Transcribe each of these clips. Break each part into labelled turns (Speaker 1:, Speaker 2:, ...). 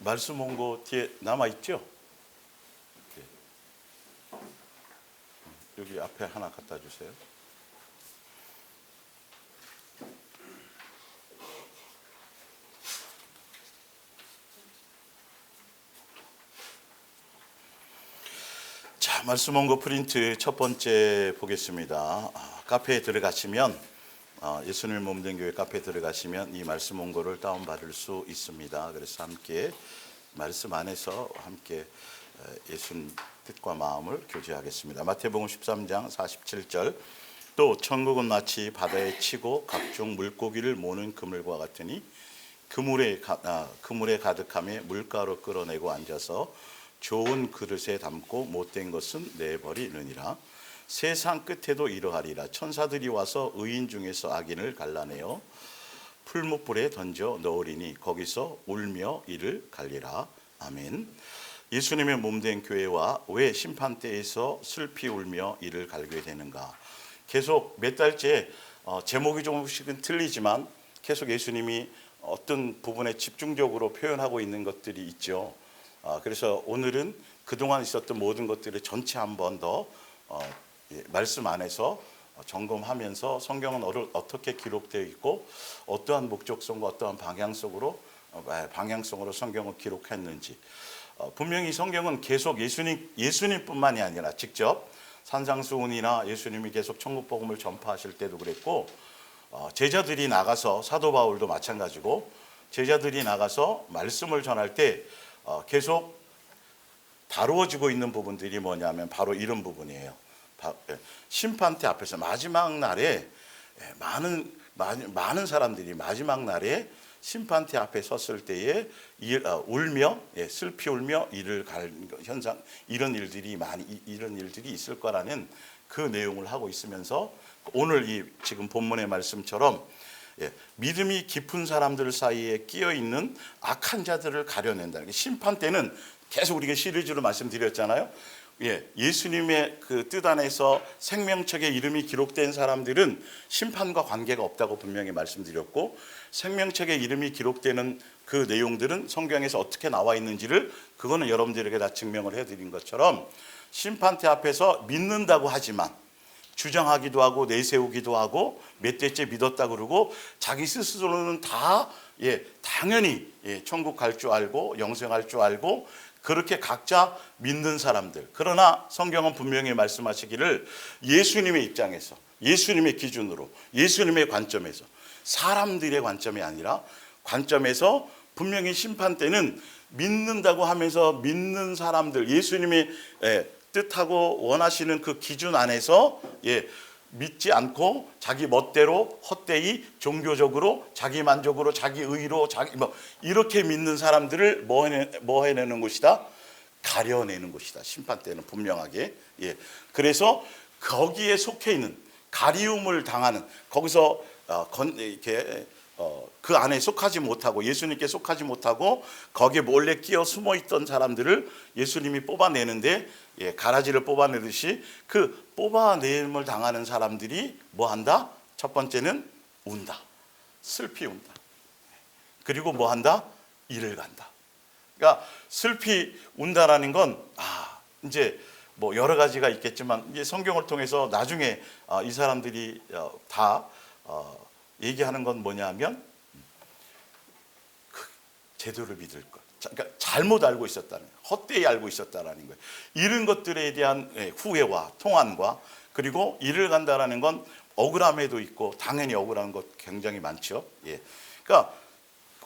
Speaker 1: 말씀 온 거 뒤에 남아 있죠? 여기 앞에 하나 갖다 주세요. 자, 말씀 온 거 프린트 첫 번째 보겠습니다. 카페에 들어가시면 예수님 몸된 교회 카페에 들어가시면 이 말씀 온 거를 다운받을 수 있습니다. 그래서 함께 말씀 안에서 함께 예수님 뜻과 마음을 교제하겠습니다. 마태복음 13장 47절 또 천국은 마치 바다에 치고 각종 물고기를 모는 그물과 같으니 그물에 가득함에 물가로 끌어내고 앉아서 좋은 그릇에 담고 못된 것은 내버리느니라. 세상 끝에도 이러하리라. 천사들이 와서 의인 중에서 악인을 갈라내어 풀무불에 던져 넣으리니 거기서 울며 이를 갈리라. 아멘. 예수님의 몸된 교회와 왜 심판대에서 슬피 울며 이를 갈게 되는가. 계속 몇 달째 제목이 조금씩은 틀리지만 계속 예수님이 어떤 부분에 집중적으로 표현하고 있는 것들이 있죠. 그래서 오늘은 그동안 있었던 모든 것들을 전체 한 번 더 말씀 안에서 점검하면서 성경은 어떻게 기록되어 있고 어떠한 목적성과 어떠한 방향성으로 성경을 기록했는지, 분명히 성경은 계속 예수님뿐만이 아니라 직접 산상수훈이나 예수님이 계속 천국복음을 전파하실 때도 그랬고, 제자들이 나가서 사도 바울도 마찬가지고 제자들이 나가서 말씀을 전할 때 계속 다루어지고 있는 부분들이 뭐냐면 바로 이런 부분이에요. 심판대 앞에서 마지막 날에 많은 사람들이 마지막 날에 심판대 앞에 섰을 때에 울며 슬피 울며 이를 갈 현상, 이런 일들이 있을 거라는 그 내용을 하고 있으면서 오늘 이 지금 본문의 말씀처럼 믿음이 깊은 사람들 사이에 끼어 있는 악한 자들을 가려낸다는 게, 심판 때는 계속 우리가 시리즈로 말씀드렸잖아요. 예수님의 그 뜻 안에서 생명책에 이름이 기록된 사람들은 심판과 관계가 없다고 분명히 말씀드렸고, 생명책에 이름이 기록되는 그 내용들은 성경에서 어떻게 나와 있는지를 그거는 여러분들에게 다 증명을 해드린 것처럼, 심판대 앞에서 믿는다고 하지만 주장하기도 하고 내세우기도 하고 몇 대째 믿었다 그러고 자기 스스로는 다 당연히 천국 갈 줄 알고 영생할 줄 알고 그렇게 각자 믿는 사람들. 그러나 성경은 분명히 말씀하시기를 예수님의 입장에서, 예수님의 기준으로, 예수님의 관점에서, 사람들의 관점이 아니라 관점에서 분명히 심판 때는 믿는다고 하면서 믿는 사람들, 예수님의 뜻하고 원하시는 그 기준 안에서 믿지 않고 자기 멋대로 헛되이 종교적으로 자기 만족으로 자기 의로 이렇게 믿는 사람들을 뭐 해내는 것이다? 가려내는 것이다. 심판 때는 분명하게. 그래서 거기에 속해 있는, 가리움을 당하는, 거기서 그 안에 속하지 못하고 예수님께 속하지 못하고 거기에 몰래 끼어 숨어 있던 사람들을 예수님이 뽑아내는데, 가라지를 뽑아내듯이 그 뽑아내임을 당하는 사람들이 뭐 한다? 첫 번째는 운다. 슬피 운다. 그리고 뭐 한다? 이를 간다. 그러니까 슬피 운다라는 건 이제 뭐 여러 가지가 있겠지만 이제 성경을 통해서 나중에 이 사람들이 다 얘기하는 건 뭐냐면 제대로 믿을 것. 그러니까 잘못 알고 있었다는 거예요. 헛되이 알고 있었다는 거예요. 이런 것들에 대한 후회와 통안과, 그리고 이를 간다라는 건 억울함에도 있고 당연히 억울한 것 굉장히 많죠. 그러니까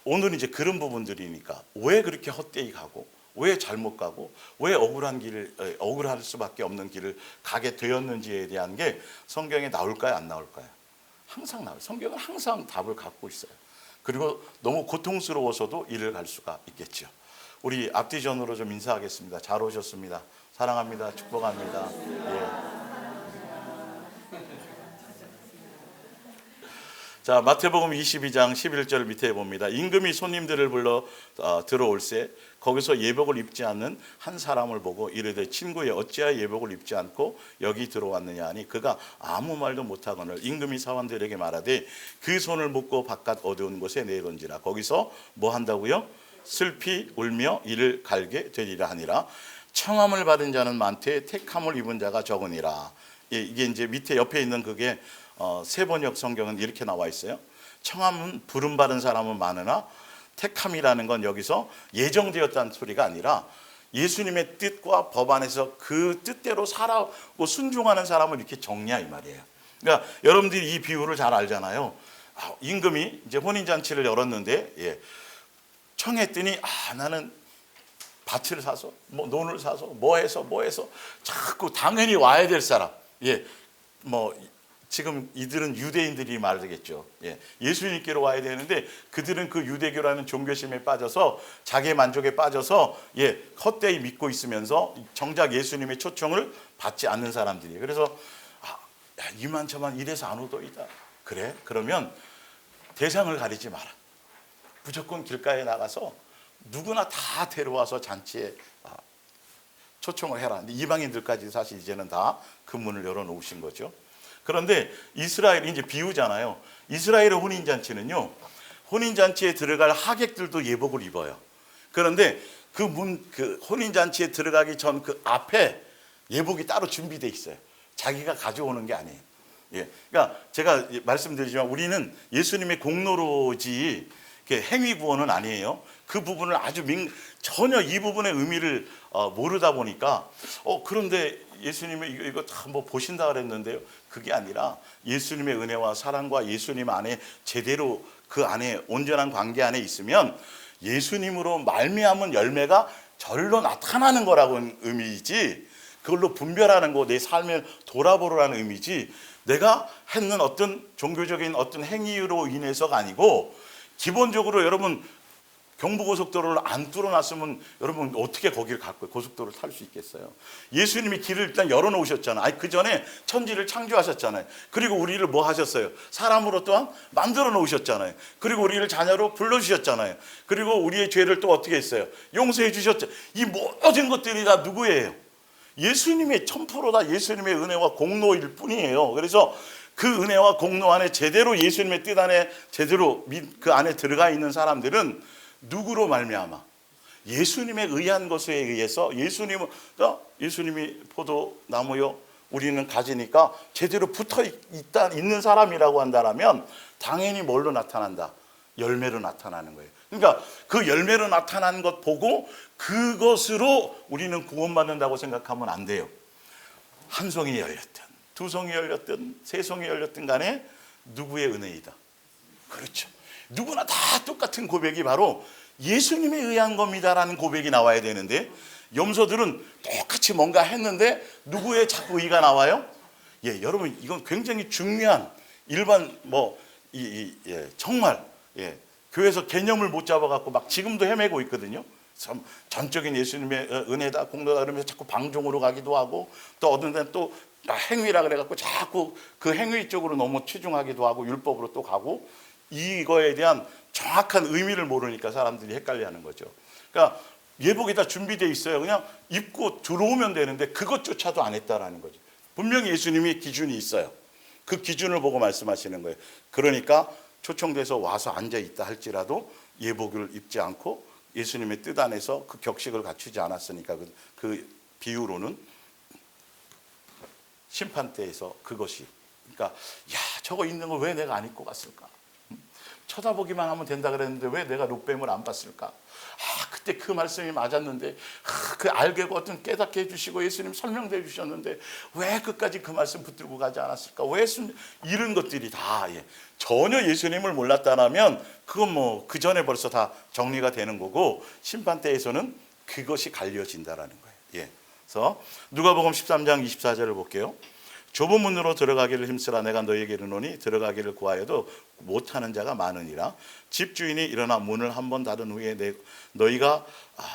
Speaker 1: 오늘은 이제 그런 부분들이니까 왜 그렇게 헛되이 가고 왜 잘못 가고 왜 억울할 수밖에 없는 길을 가게 되었는지에 대한 게 성경에 나올까요? 안 나올까요? 항상 나와요. 성경은 항상 답을 갖고 있어요. 그리고 너무 고통스러워서도 이를 갈 수가 있겠죠. 우리 앞뒤전으로 좀 인사하겠습니다. 잘 오셨습니다. 사랑합니다. 축복합니다. 자, 마태복음 22장 11절 밑에 봅니다. 임금이 손님들을 불러 들어올세 거기서 예복을 입지 않는 한 사람을 보고 이르되 친구여 어찌하여 예복을 입지 않고 여기 들어왔느냐 하니 그가 아무 말도 못하거늘 임금이 사원들에게 말하되 그 손을 묶고 바깥 어두운 곳에 내던지라. 거기서 뭐 한다고요? 슬피 울며 이를 갈게 되리라 하니라. 청함을 받은 자는 많되 택함을 입은 자가 적으니라. 이게 이제 밑에 옆에 있는 그게 세번역 성경은 이렇게 나와 있어요. 청함은 부름 받은 사람은 많으나 택함이라는 건 여기서 예정되었다는 소리가 아니라 예수님의 뜻과 법 안에서 그 뜻대로 살아고 순종하는 사람을 이렇게 정리하 이 말이에요. 그러니까 여러분들이 이 비유를 잘 알잖아요. 임금이 이제 혼인잔치를 열었는데 청했더니 나는 밭을 사서 논을 사서 뭐 해서 자꾸 당연히 와야 될 사람. 지금 이들은 유대인들이 말하겠죠. 예수님께로 와야 되는데 그들은 그 유대교라는 종교심에 빠져서 자기 만족에 빠져서 헛되이 믿고 있으면서 정작 예수님의 초청을 받지 않는 사람들이에요. 그래서 이만저만 이래서 안 오더이다. 그래? 그러면 대상을 가리지 마라. 무조건 길가에 나가서 누구나 다 데려와서 잔치에 초청을 해라. 근데 이방인들까지 사실 이제는 다 그 문을 열어놓으신 거죠. 그런데 이스라엘이 이제 비유잖아요. 이스라엘의 혼인잔치는요, 혼인잔치에 들어갈 하객들도 예복을 입어요. 그런데 그 혼인잔치에 들어가기 전 그 앞에 예복이 따로 준비되어 있어요. 자기가 가져오는 게 아니에요. 그러니까 제가 말씀드리지만 우리는 예수님의 공로로지 행위 구원은 아니에요. 그 부분을 전혀 이 부분의 의미를 모르다 보니까 그런데 예수님이 이거 다 보신다 그랬는데요. 그게 아니라 예수님의 은혜와 사랑과 예수님 안에 제대로 그 안에 온전한 관계 안에 있으면 예수님으로 말미암은 열매가 절로 나타나는 거라고 의미이지, 그걸로 분별하는 거, 내 삶을 돌아보라는 의미지, 내가 했는 어떤 종교적인 어떤 행위로 인해서가 아니고, 기본적으로 여러분 경부고속도로를 안 뚫어놨으면 여러분 어떻게 거기를 갈 거예요? 고속도로를 탈 수 있겠어요? 예수님이 길을 일단 열어놓으셨잖아요. 그 전에 천지를 창조하셨잖아요. 그리고 우리를 뭐 하셨어요? 사람으로 또한 만들어 놓으셨잖아요. 그리고 우리를 자녀로 불러주셨잖아요. 그리고 우리의 죄를 또 어떻게 했어요? 용서해 주셨죠. 이 모든 것들이 다 누구예요? 예수님의 1000%다 예수님의 은혜와 공로일 뿐이에요. 그래서 그 은혜와 공로 안에 제대로 예수님의 뜻 안에 제대로 그 안에 들어가 있는 사람들은 누구로 말미암아? 예수님에 의한 것에 의해서 예수님이 포도나무요 우리는 가지니까 제대로 붙어 있는 사람이라고 한다면 당연히 뭘로 나타난다? 열매로 나타나는 거예요. 그러니까 그 열매로 나타나는 것 보고 그것으로 우리는 구원받는다고 생각하면 안 돼요. 한 송이 열렸든 두 송이 열렸든 세 송이 열렸든 간에 누구의 은혜이다. 그렇죠. 누구나 다 똑같은 고백이 바로 예수님에 의한 겁니다라는 고백이 나와야 되는데, 염소들은 똑같이 뭔가 했는데 누구의 자꾸 의가 나와요? 여러분 이건 굉장히 중요한 일반 정말 교회에서 개념을 못 잡아갖고 막 지금도 헤매고 있거든요. 전적인 예수님의 은혜다 공로다 그러면서 자꾸 방종으로 가기도 하고, 또 어떤 데는 또 행위라 그래갖고 자꾸 그 행위 쪽으로 너무 치중하기도 하고 율법으로 또 가고, 이거에 대한 정확한 의미를 모르니까 사람들이 헷갈려하는 거죠. 그러니까 예복이 다 준비되어 있어요. 그냥 입고 들어오면 되는데 그것조차도 안 했다라는 거죠. 분명히 예수님이 기준이 있어요. 그 기준을 보고 말씀하시는 거예요. 그러니까 초청돼서 와서 앉아 있다 할지라도 예복을 입지 않고 예수님의 뜻 안에서 그 격식을 갖추지 않았으니까 그 비유로는 심판대에서 그것이, 그러니까 저거 있는 걸 왜 내가 안 입고 갔을까? 쳐다보기만 하면 된다 그랬는데 왜 내가 롯뱀을 안 봤을까? 그때 그 말씀이 맞았는데, 그 알게 어떤 깨닫게 해주시고 예수님 설명도 해주셨는데 왜 끝까지 그 말씀 붙들고 가지 않았을까? 이런 것들이 다 전혀 예수님을 몰랐다면 그건 그 전에 벌써 다 정리가 되는 거고, 심판대에서는 그것이 갈려진다라는 거예요. 그래서 누가복음 13장 24절을 볼게요. 좁은 문으로 들어가기를 힘쓰라. 내가 너희에게 이르노니 들어가기를 구하여도 못하는 자가 많으니라. 집주인이 일어나 문을 한 번 닫은 후에 너희가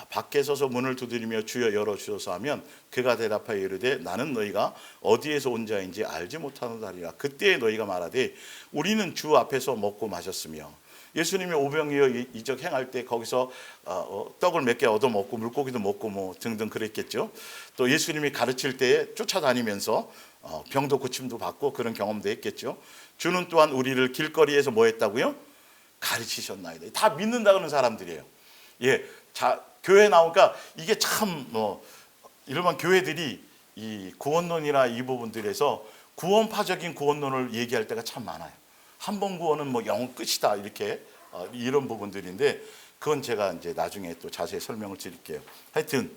Speaker 1: 밖에 서서 문을 두드리며 주여 열어주소서 하면 그가 대답하여 이르되 나는 너희가 어디에서 온 자인지 알지 못하노다리라. 그때 너희가 말하되 우리는 주 앞에서 먹고 마셨으며. 예수님이 오병이어 이적 행할 때 거기서 떡을 몇 개 얻어 먹고 물고기도 먹고 등등 그랬겠죠. 또 예수님이 가르칠 때에 쫓아다니면서 병도 고침도 받고 그런 경험도 했겠죠. 주는 또한 우리를 길거리에서 뭐 했다고요? 가르치셨나이다. 다 믿는다 그러는 사람들이에요. 예, 자 교회 나오니까 이게 참 이러면 교회들이 이 구원론이나 이 부분들에서 구원파적인 구원론을 얘기할 때가 참 많아요. 한 번 구원은 뭐 영원 끝이다 이렇게 이런 부분들인데 그건 제가 이제 나중에 또 자세히 설명을 드릴게요. 하여튼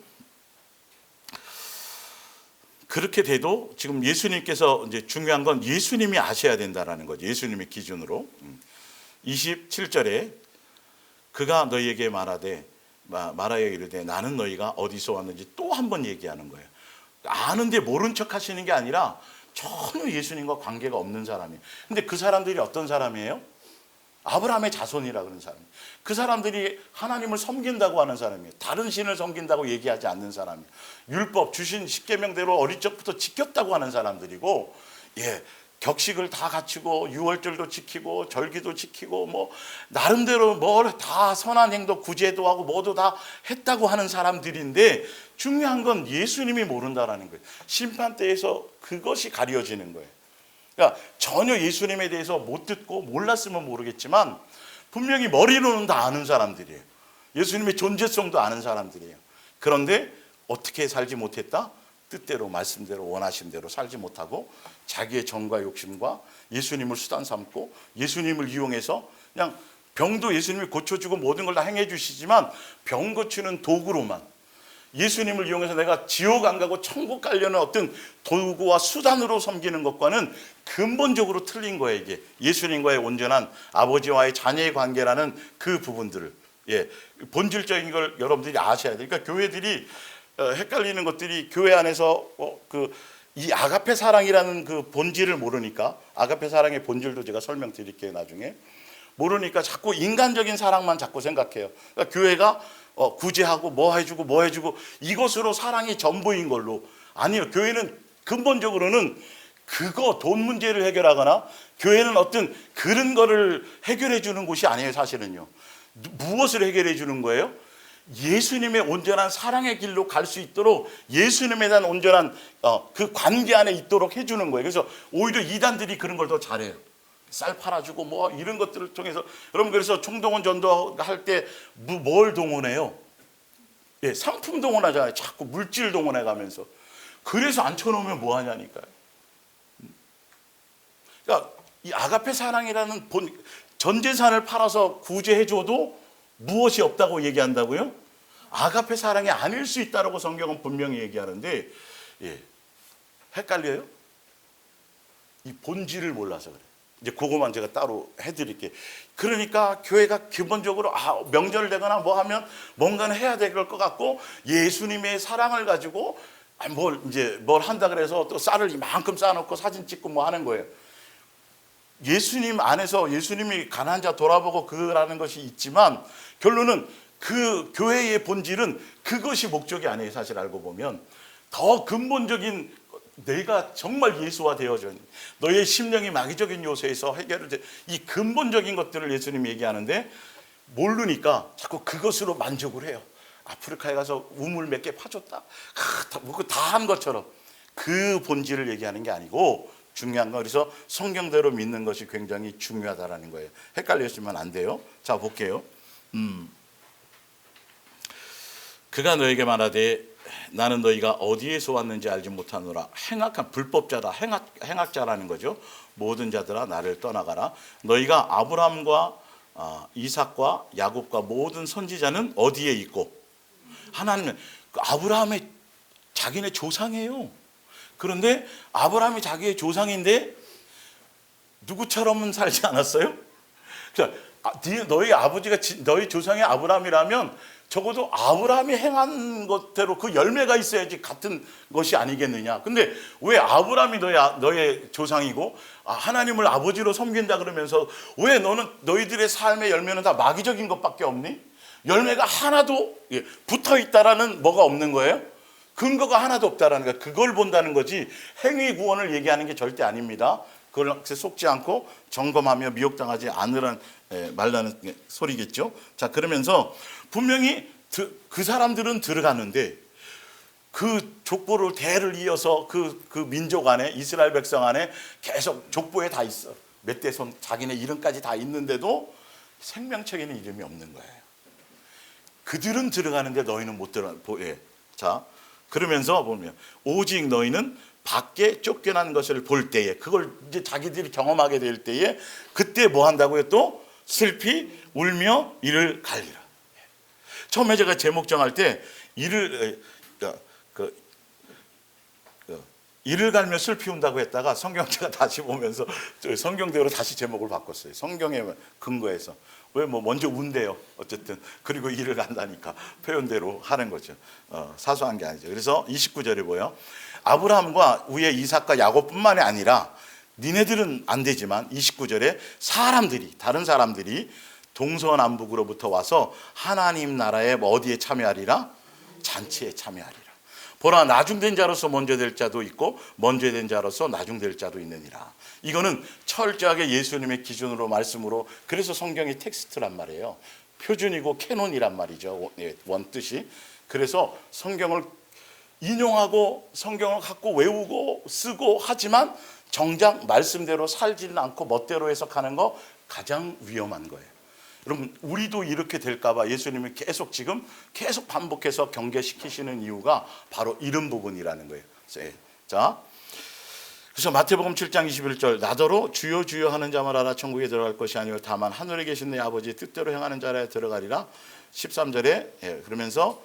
Speaker 1: 그렇게 돼도 지금 예수님께서 이제 중요한 건 예수님이 아셔야 된다라는 거죠. 예수님의 기준으로 27절에 그가 너희에게 말하여 이르되 나는 너희가 어디서 왔는지 또 한 번 얘기하는 거예요. 아는데 모른 척 하시는 게 아니라 전혀 예수님과 관계가 없는 사람이에요. 근데 그 사람들이 어떤 사람이에요? 아브라함의 자손이라 그런 사람. 그 사람들이 하나님을 섬긴다고 하는 사람이에요. 다른 신을 섬긴다고 얘기하지 않는 사람이에요. 율법 주신 십계명대로 어릴 적부터 지켰다고 하는 사람들이고, 예, 격식을 다 갖추고 유월절도 지키고 절기도 지키고 뭐 나름대로 뭘 다 선한 행동 구제도 하고 뭐도 다 했다고 하는 사람들인데 중요한 건 예수님이 모른다라는 거예요. 심판대에서 그것이 가려지는 거예요. 그러니까 전혀 예수님에 대해서 못 듣고 몰랐으면 모르겠지만 분명히 머리로는 다 아는 사람들이에요. 예수님의 존재성도 아는 사람들이에요. 그런데 어떻게 살지 못했다? 뜻대로 말씀대로 원하신 대로 살지 못하고 자기의 정과 욕심과 예수님을 수단 삼고 예수님을 이용해서 그냥 병도 예수님이 고쳐주고 모든 걸 다 행해 주시지만 병 고치는 도구로만 예수님을 이용해서 내가 지옥 안 가고 천국 가려는 어떤 도구와 수단으로 섬기는 것과는 근본적으로 틀린 거예요. 이게 예수님과의 온전한 아버지와의 자녀의 관계라는 그 부분들을, 예, 본질적인 걸 여러분들이 아셔야 돼요. 그러니까 교회들이 헷갈리는 것들이 교회 안에서 이 아가페 사랑이라는 그 본질을 모르니까, 아가페 사랑의 본질도 제가 설명드릴게요 나중에. 모르니까 자꾸 인간적인 사랑만 자꾸 생각해요. 그러니까 교회가 구제하고 뭐 해주고 이것으로 사랑이 전부인 걸로. 아니요, 교회는 근본적으로는 그거 돈 문제를 해결하거나 교회는 어떤 그런 거를 해결해 주는 곳이 아니에요. 사실은요, 무엇을 해결해 주는 거예요? 예수님의 온전한 사랑의 길로 갈 수 있도록 예수님에 대한 온전한 그 관계 안에 있도록 해주는 거예요. 그래서 오히려 이단들이 그런 걸 더 잘해요. 쌀 팔아주고 뭐 이런 것들을 통해서. 여러분, 그래서 총동원 전도할 때 뭘 동원해요? 예, 상품 동원하잖아요. 자꾸 물질 동원해 가면서. 그래서 앉혀놓으면 뭐 하냐니까요. 그러니까 이 아가페 사랑이라는 전 재산을 팔아서 구제해줘도 무엇이 없다고 얘기한다고요? 아가페 사랑이 아닐 수 있다고 성경은 분명히 얘기하는데, 예, 헷갈려요? 이 본질을 몰라서 그래요. 이제 그거만 제가 따로 해드릴게요. 그러니까 교회가 기본적으로 명절 되거나 뭐 하면 뭔가는 해야 될 것 같고 예수님의 사랑을 가지고 뭘 한다 그래서 또 쌀을 이만큼 쌓아놓고 사진 찍고 뭐 하는 거예요. 예수님 안에서 예수님이 가난한 자 돌아보고 그라는 것이 있지만 결론은 그 교회의 본질은 그것이 목적이 아니에요. 사실 알고 보면 더 근본적인, 내가 정말 예수화 되어져 있는 너의 심령이 마귀적인 요소에서 해결을 이 근본적인 것들을 예수님이 얘기하는데 모르니까 자꾸 그것으로 만족을 해요. 아프리카에 가서 우물 몇 개 파줬다, 다 한 것처럼. 그 본질을 얘기하는 게 아니고 중요한 건, 그래서 성경대로 믿는 것이 굉장히 중요하다라는 거예요. 헷갈리시면 안 돼요. 자, 볼게요. 그가 너에게 말하되 나는 너희가 어디에서 왔는지 알지 못하노라. 행악한 불법자다. 행악자라는 거죠. 모든 자들아 나를 떠나가라. 너희가 아브라함과 이삭과 야곱과 모든 선지자는 어디에 있고, 하나님은 아브라함의 자기네 조상이에요. 그런데 아브라함이 자기의 조상인데 누구처럼은 살지 않았어요? 너희 아버지가 너희 조상이 아브라함이라면 적어도 아브라함이 행한 것대로 그 열매가 있어야지 같은 것이 아니겠느냐. 근데 왜 아브라함이 너의 조상이고 하나님을 아버지로 섬긴다 그러면서 왜 너희들의 삶의 열매는 다 마귀적인 것밖에 없니? 열매가 하나도 붙어 있다라는 뭐가 없는 거예요? 근거가 하나도 없다라는 거예요. 그걸 본다는 거지 행위 구원을 얘기하는 게 절대 아닙니다. 그걸 속지 않고 점검하며 미혹당하지 않으란 말라는 소리겠죠. 자, 그러면서 분명히 그 사람들은 들어가는데 그 족보를 대를 이어서 그 민족 안에, 이스라엘 백성 안에 계속 족보에 다 있어. 몇 대손 자기네 이름까지 다 있는데도 생명책에는 이름이 없는 거예요. 그들은 들어가는데 너희는 못 들어가. 예. 자, 그러면서 보면 오직 너희는 밖에 쫓겨난 것을 볼 때에, 그걸 이제 자기들이 경험하게 될 때에 그때 뭐 한다고요? 또 슬피 울며 이를 갈리라. 처음에 제가 제목 정할 때 이를 이를 갈며 슬피 운다고 했다가 성경제가 다시 보면서 성경대로 다시 제목을 바꿨어요. 성경에 근거해서. 왜 뭐 먼저 운대요. 어쨌든 그리고 이를 간다니까 표현대로 하는 거죠. 사소한 게 아니죠. 그래서 29절에 보여 아브라함과 위에 이삭과 야곱뿐만이 아니라 니네들은 안 되지만 29절에 사람들이, 다른 사람들이 동서남북으로부터 와서 하나님 나라에 어디에 참여하리라? 잔치에 참여하리라. 보라, 나중된 자로서 먼저 될 자도 있고 먼저 된 자로서 나중될 자도 있느니라. 이거는 철저하게 예수님의 기준으로 말씀으로, 그래서 성경이 텍스트란 말이에요. 표준이고 캐논이란 말이죠. 원뜻이. 그래서 성경을 인용하고 성경을 갖고 외우고 쓰고 하지만 정작 말씀대로 살지는 않고 멋대로 해석하는 거 가장 위험한 거예요. 여러분, 우리도 이렇게 될까 봐 예수님이 계속 반복해서 경계시키시는 이유가 바로 이런 부분이라는 거예요. 자, 그래서 마태복음 7장 21절 나더러 주여 주여 하는 자만 알아 천국에 들어갈 것이 아니요 다만 하늘에 계신 내 아버지의 뜻대로 행하는 자라야 들어가리라. 13절에 그러면서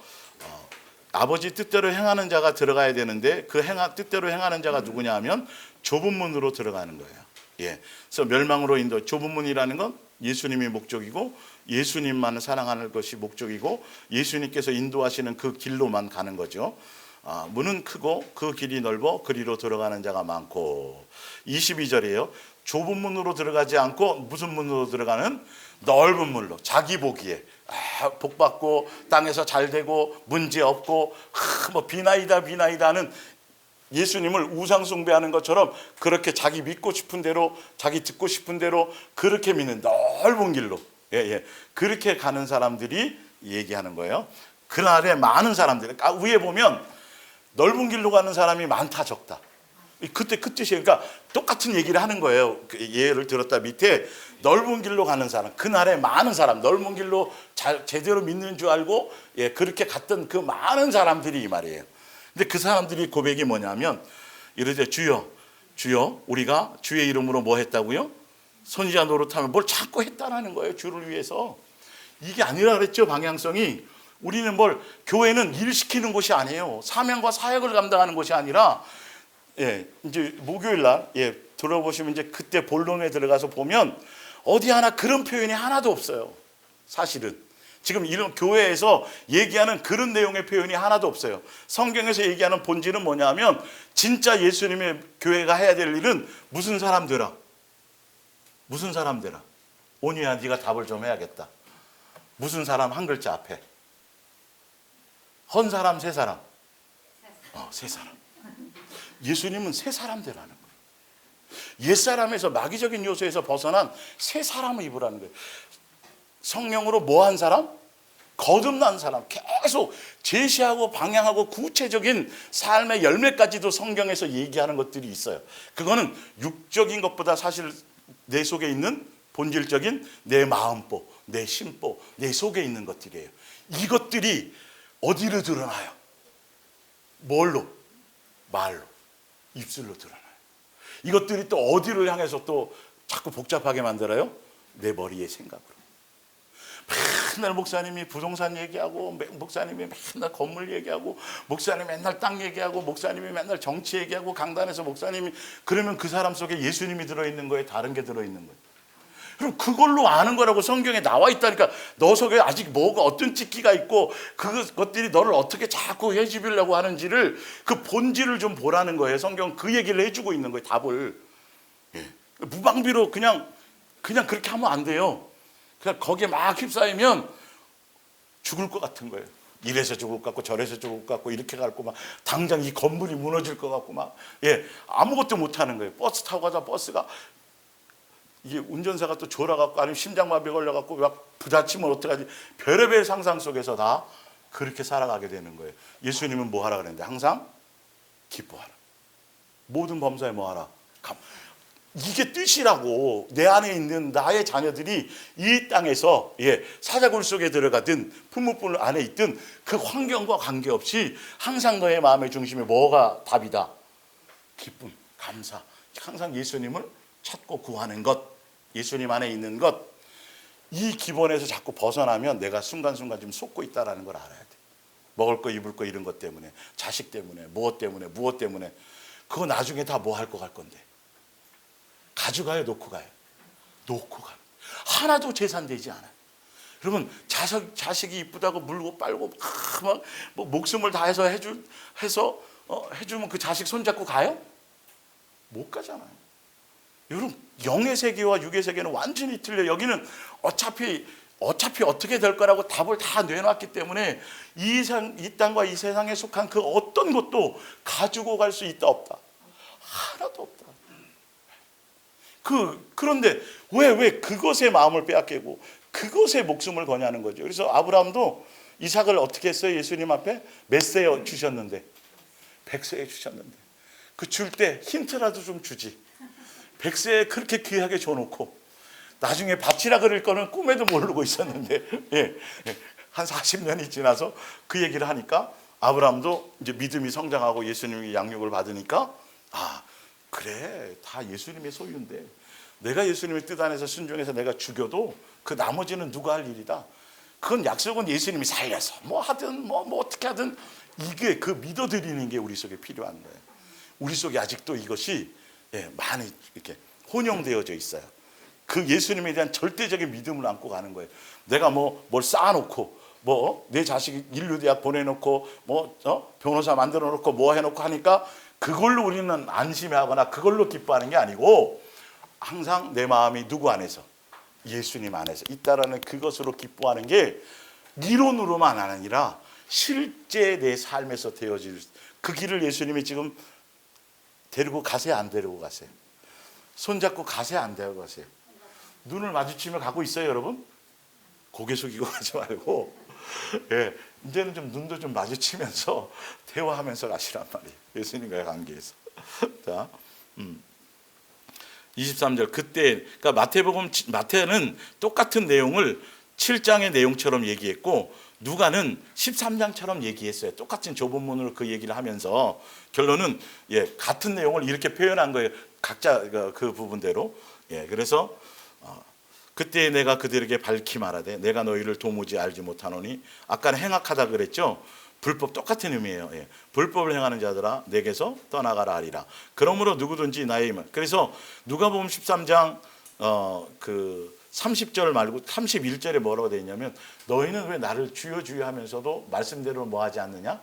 Speaker 1: 아버지 뜻대로 행하는 자가 들어가야 되는데 그 뜻대로 행하는 자가 누구냐 하면 좁은 문으로 들어가는 거예요. 그래서 멸망으로 인도, 좁은 문이라는 건 예수님이 목적이고 예수님만 사랑하는 것이 목적이고 예수님께서 인도하시는 그 길로만 가는 거죠. 문은 크고 그 길이 넓어 그리로 들어가는 자가 많고. 22절이에요. 좁은 문으로 들어가지 않고 무슨 문으로 들어가는? 넓은 문으로, 자기 보기에 복받고 땅에서 잘되고 문제 없고 뭐 비나이다 비나이다는 예수님을 우상 숭배하는 것처럼 그렇게 자기 믿고 싶은 대로, 자기 듣고 싶은 대로 그렇게 믿는 넓은 길로, 그렇게 가는 사람들이 얘기하는 거예요. 그날에 많은 사람들, 위에 보면 넓은 길로 가는 사람이 많다 적다, 그때 그 뜻이에요. 그러니까 똑같은 얘기를 하는 거예요. 예를 들었다 밑에 넓은 길로 가는 사람, 그날에 많은 사람, 넓은 길로 제대로 믿는 줄 알고 그렇게 갔던 그 많은 사람들이 이 말이에요. 근데 그 사람들이 고백이 뭐냐면 이러죠. 주여 주여 우리가 주의 이름으로 뭐 했다고요? 선지자 노릇하면 뭘 자꾸 했다라는 거예요. 주를 위해서. 이게 아니라 그랬죠. 방향성이. 우리는 교회는 일 시키는 곳이 아니에요. 사명과 사역을 감당하는 곳이 아니라, 이제 목요일 날 들어보시면 이제 그때 본론에 들어가서 보면 어디 하나 그런 표현이 하나도 없어요. 사실은 지금 이런 교회에서 얘기하는 그런 내용의 표현이 하나도 없어요. 성경에서 얘기하는 본질은 뭐냐면 진짜 예수님의 교회가 해야 될 일은 무슨 사람 되라. 무슨 사람 되라. 온유야, 네가 답을 좀 해야겠다. 무슨 사람 한 글자 앞에. 헌 사람 세 사람. 세 사람. 예수님은 세 사람 되라는 거예요. 옛사람에서 마귀적인 요소에서 벗어난 새 사람을 입으라는 거예요. 성령으로 뭐한 사람? 거듭난 사람. 계속 제시하고 방향하고 구체적인 삶의 열매까지도 성경에서 얘기하는 것들이 있어요. 그거는 육적인 것보다 사실 내 속에 있는 본질적인 내 마음보, 내 심보, 내 속에 있는 것들이에요. 이것들이 어디로 드러나요? 뭘로? 말로, 입술로 드러나요. 이것들이 또 어디를 향해서 또 자꾸 복잡하게 만들어요? 내 머리의 생각으로. 맨날 목사님이 부동산 얘기하고, 목사님이 맨날 건물 얘기하고, 목사님이 맨날 땅 얘기하고, 목사님이 맨날 정치 얘기하고, 강단에서 목사님이, 그러면 그 사람 속에 예수님이 들어있는 거예요? 다른 게 들어있는 거예요? 그럼 그걸로 아는 거라고 성경에 나와 있다니까. 너 속에 아직 뭐가 어떤 찌끼가 있고 그것들이 너를 어떻게 자꾸 해집으려고 하는지를, 그 본질을 좀 보라는 거예요. 성경 그 얘기를 해주고 있는 거예요. 답을. 무방비로 그냥 그렇게 하면 안 돼요. 그냥 거기에 막 휩싸이면 죽을 것 같은 거예요. 이래서 죽을 것 같고 저래서 죽을 것 같고 이렇게 갈 거 막 당장 이 건물이 무너질 것 같고 막 아무것도 못 하는 거예요. 버스 타고 가자. 버스가 이게 운전사가 또 졸아갖고 아니면 심장마비 걸려갖고 막 부딪히면 어떡하지. 별의별 상상 속에서 다 그렇게 살아가게 되는 거예요. 예수님은 뭐 하라 그랬는데 항상 기뻐하라. 모든 범사에 뭐 하라. 이게 뜻이라고. 내 안에 있는 나의 자녀들이 이 땅에서 사자굴 속에 들어가든 풀무불 안에 있든 그 환경과 관계없이 항상 너의 마음의 중심에 뭐가 답이다? 기쁨, 감사. 항상 예수님을 찾고 구하는 것, 예수님 안에 있는 것. 이 기본에서 자꾸 벗어나면 내가 순간순간 좀 속고 있다는 걸 알아야 돼. 먹을 거 입을 거 이런 것 때문에, 자식 때문에, 무엇 때문에 그거 나중에 다 뭐 할 거 갈 건데. 가져가요, 놓고 가요? 놓고 가요. 하나도 재산되지 않아요. 여러분, 자식이 이쁘다고 물고 빨고 막 뭐 목숨을 다해서 해주면 그 자식 손잡고 가요? 못 가잖아요. 여러분, 영의 세계와 육의 세계는 완전히 틀려요. 여기는 어차피 어떻게 될 거라고 답을 다 내놨기 때문에 이 땅과 이 세상에 속한 그 어떤 것도 가지고 갈 수 있다 없다? 하나도 없다. 그런데 왜 그것에 마음을 빼앗기고 그것에 목숨을 거냐는 거죠. 그래서 아브라함도 이삭을 어떻게 했어요? 예수님 앞에 몇 세에 주셨는데? 100세에 주셨는데. 그 줄 때 힌트라도 좀 주지. 100세에 그렇게 귀하게 줘놓고 나중에 바치라 그럴 거는 꿈에도 모르고 있었는데 한 40년이 지나서 그 얘기를 하니까 아브라함도 이제 믿음이 성장하고 예수님의 양육을 받으니까 그래, 다 예수님의 소유인데 내가 예수님의 뜻 안에서 순종해서 내가 죽여도 그 나머지는 누가 할 일이다. 그건 약속은 예수님이 살려서 뭐 하든 뭐 어떻게 하든 이게 그 믿어드리는 게 우리 속에 필요한 거예요. 우리 속에 아직도 이것이 많이 이렇게 혼용되어져 있어요. 그 예수님에 대한 절대적인 믿음을 안고 가는 거예요. 내가 뭘 쌓아놓고 내 자식 인류대학 보내놓고 변호사 만들어 놓고 뭐 해놓고 하니까 그걸로 우리는 안심하거나 그걸로 기뻐하는 게 아니고 항상 내 마음이 누구 안에서? 예수님 안에서 있다라는 그것으로 기뻐하는 게 이론으로만 아니라 실제 내 삶에서 되어질 그 길을 예수님이 지금 데리고 가세요, 안 데리고 가세요? 손잡고 가세요, 안 데리고 가세요? 눈을 마주치며 가고 있어요, 여러분? 고개 숙이고 가지 말고 이제는 좀 눈도 좀 마주치면서 대화하면서 가시란 말이에요. 예수님과의 관계에서. 자, 23절 그때 그러니까 마태는 똑같은 내용을 7장의 내용처럼 얘기했고 누가는 13장처럼 얘기했어요. 똑같은 조본문으로 그 얘기를 하면서 결론은 같은 내용을 이렇게 표현한 거예요. 각자 그 부분대로. 그래서 그때 내가 그들에게 밝히 말하되 내가 너희를 도무지 알지 못하노니 아까는 행악하다 그랬죠. 불법 똑같은 의미예요. 불법을 행하는 자들아 내게서 떠나가라 하리라. 그러므로 누구든지 나의 이말. 그래서 누가복음 13장 그 30절 말고 31절에 뭐라고 되어 있냐면 너희는 왜 나를 주여 주여 하면서도 말씀대로 뭐 하지 않느냐?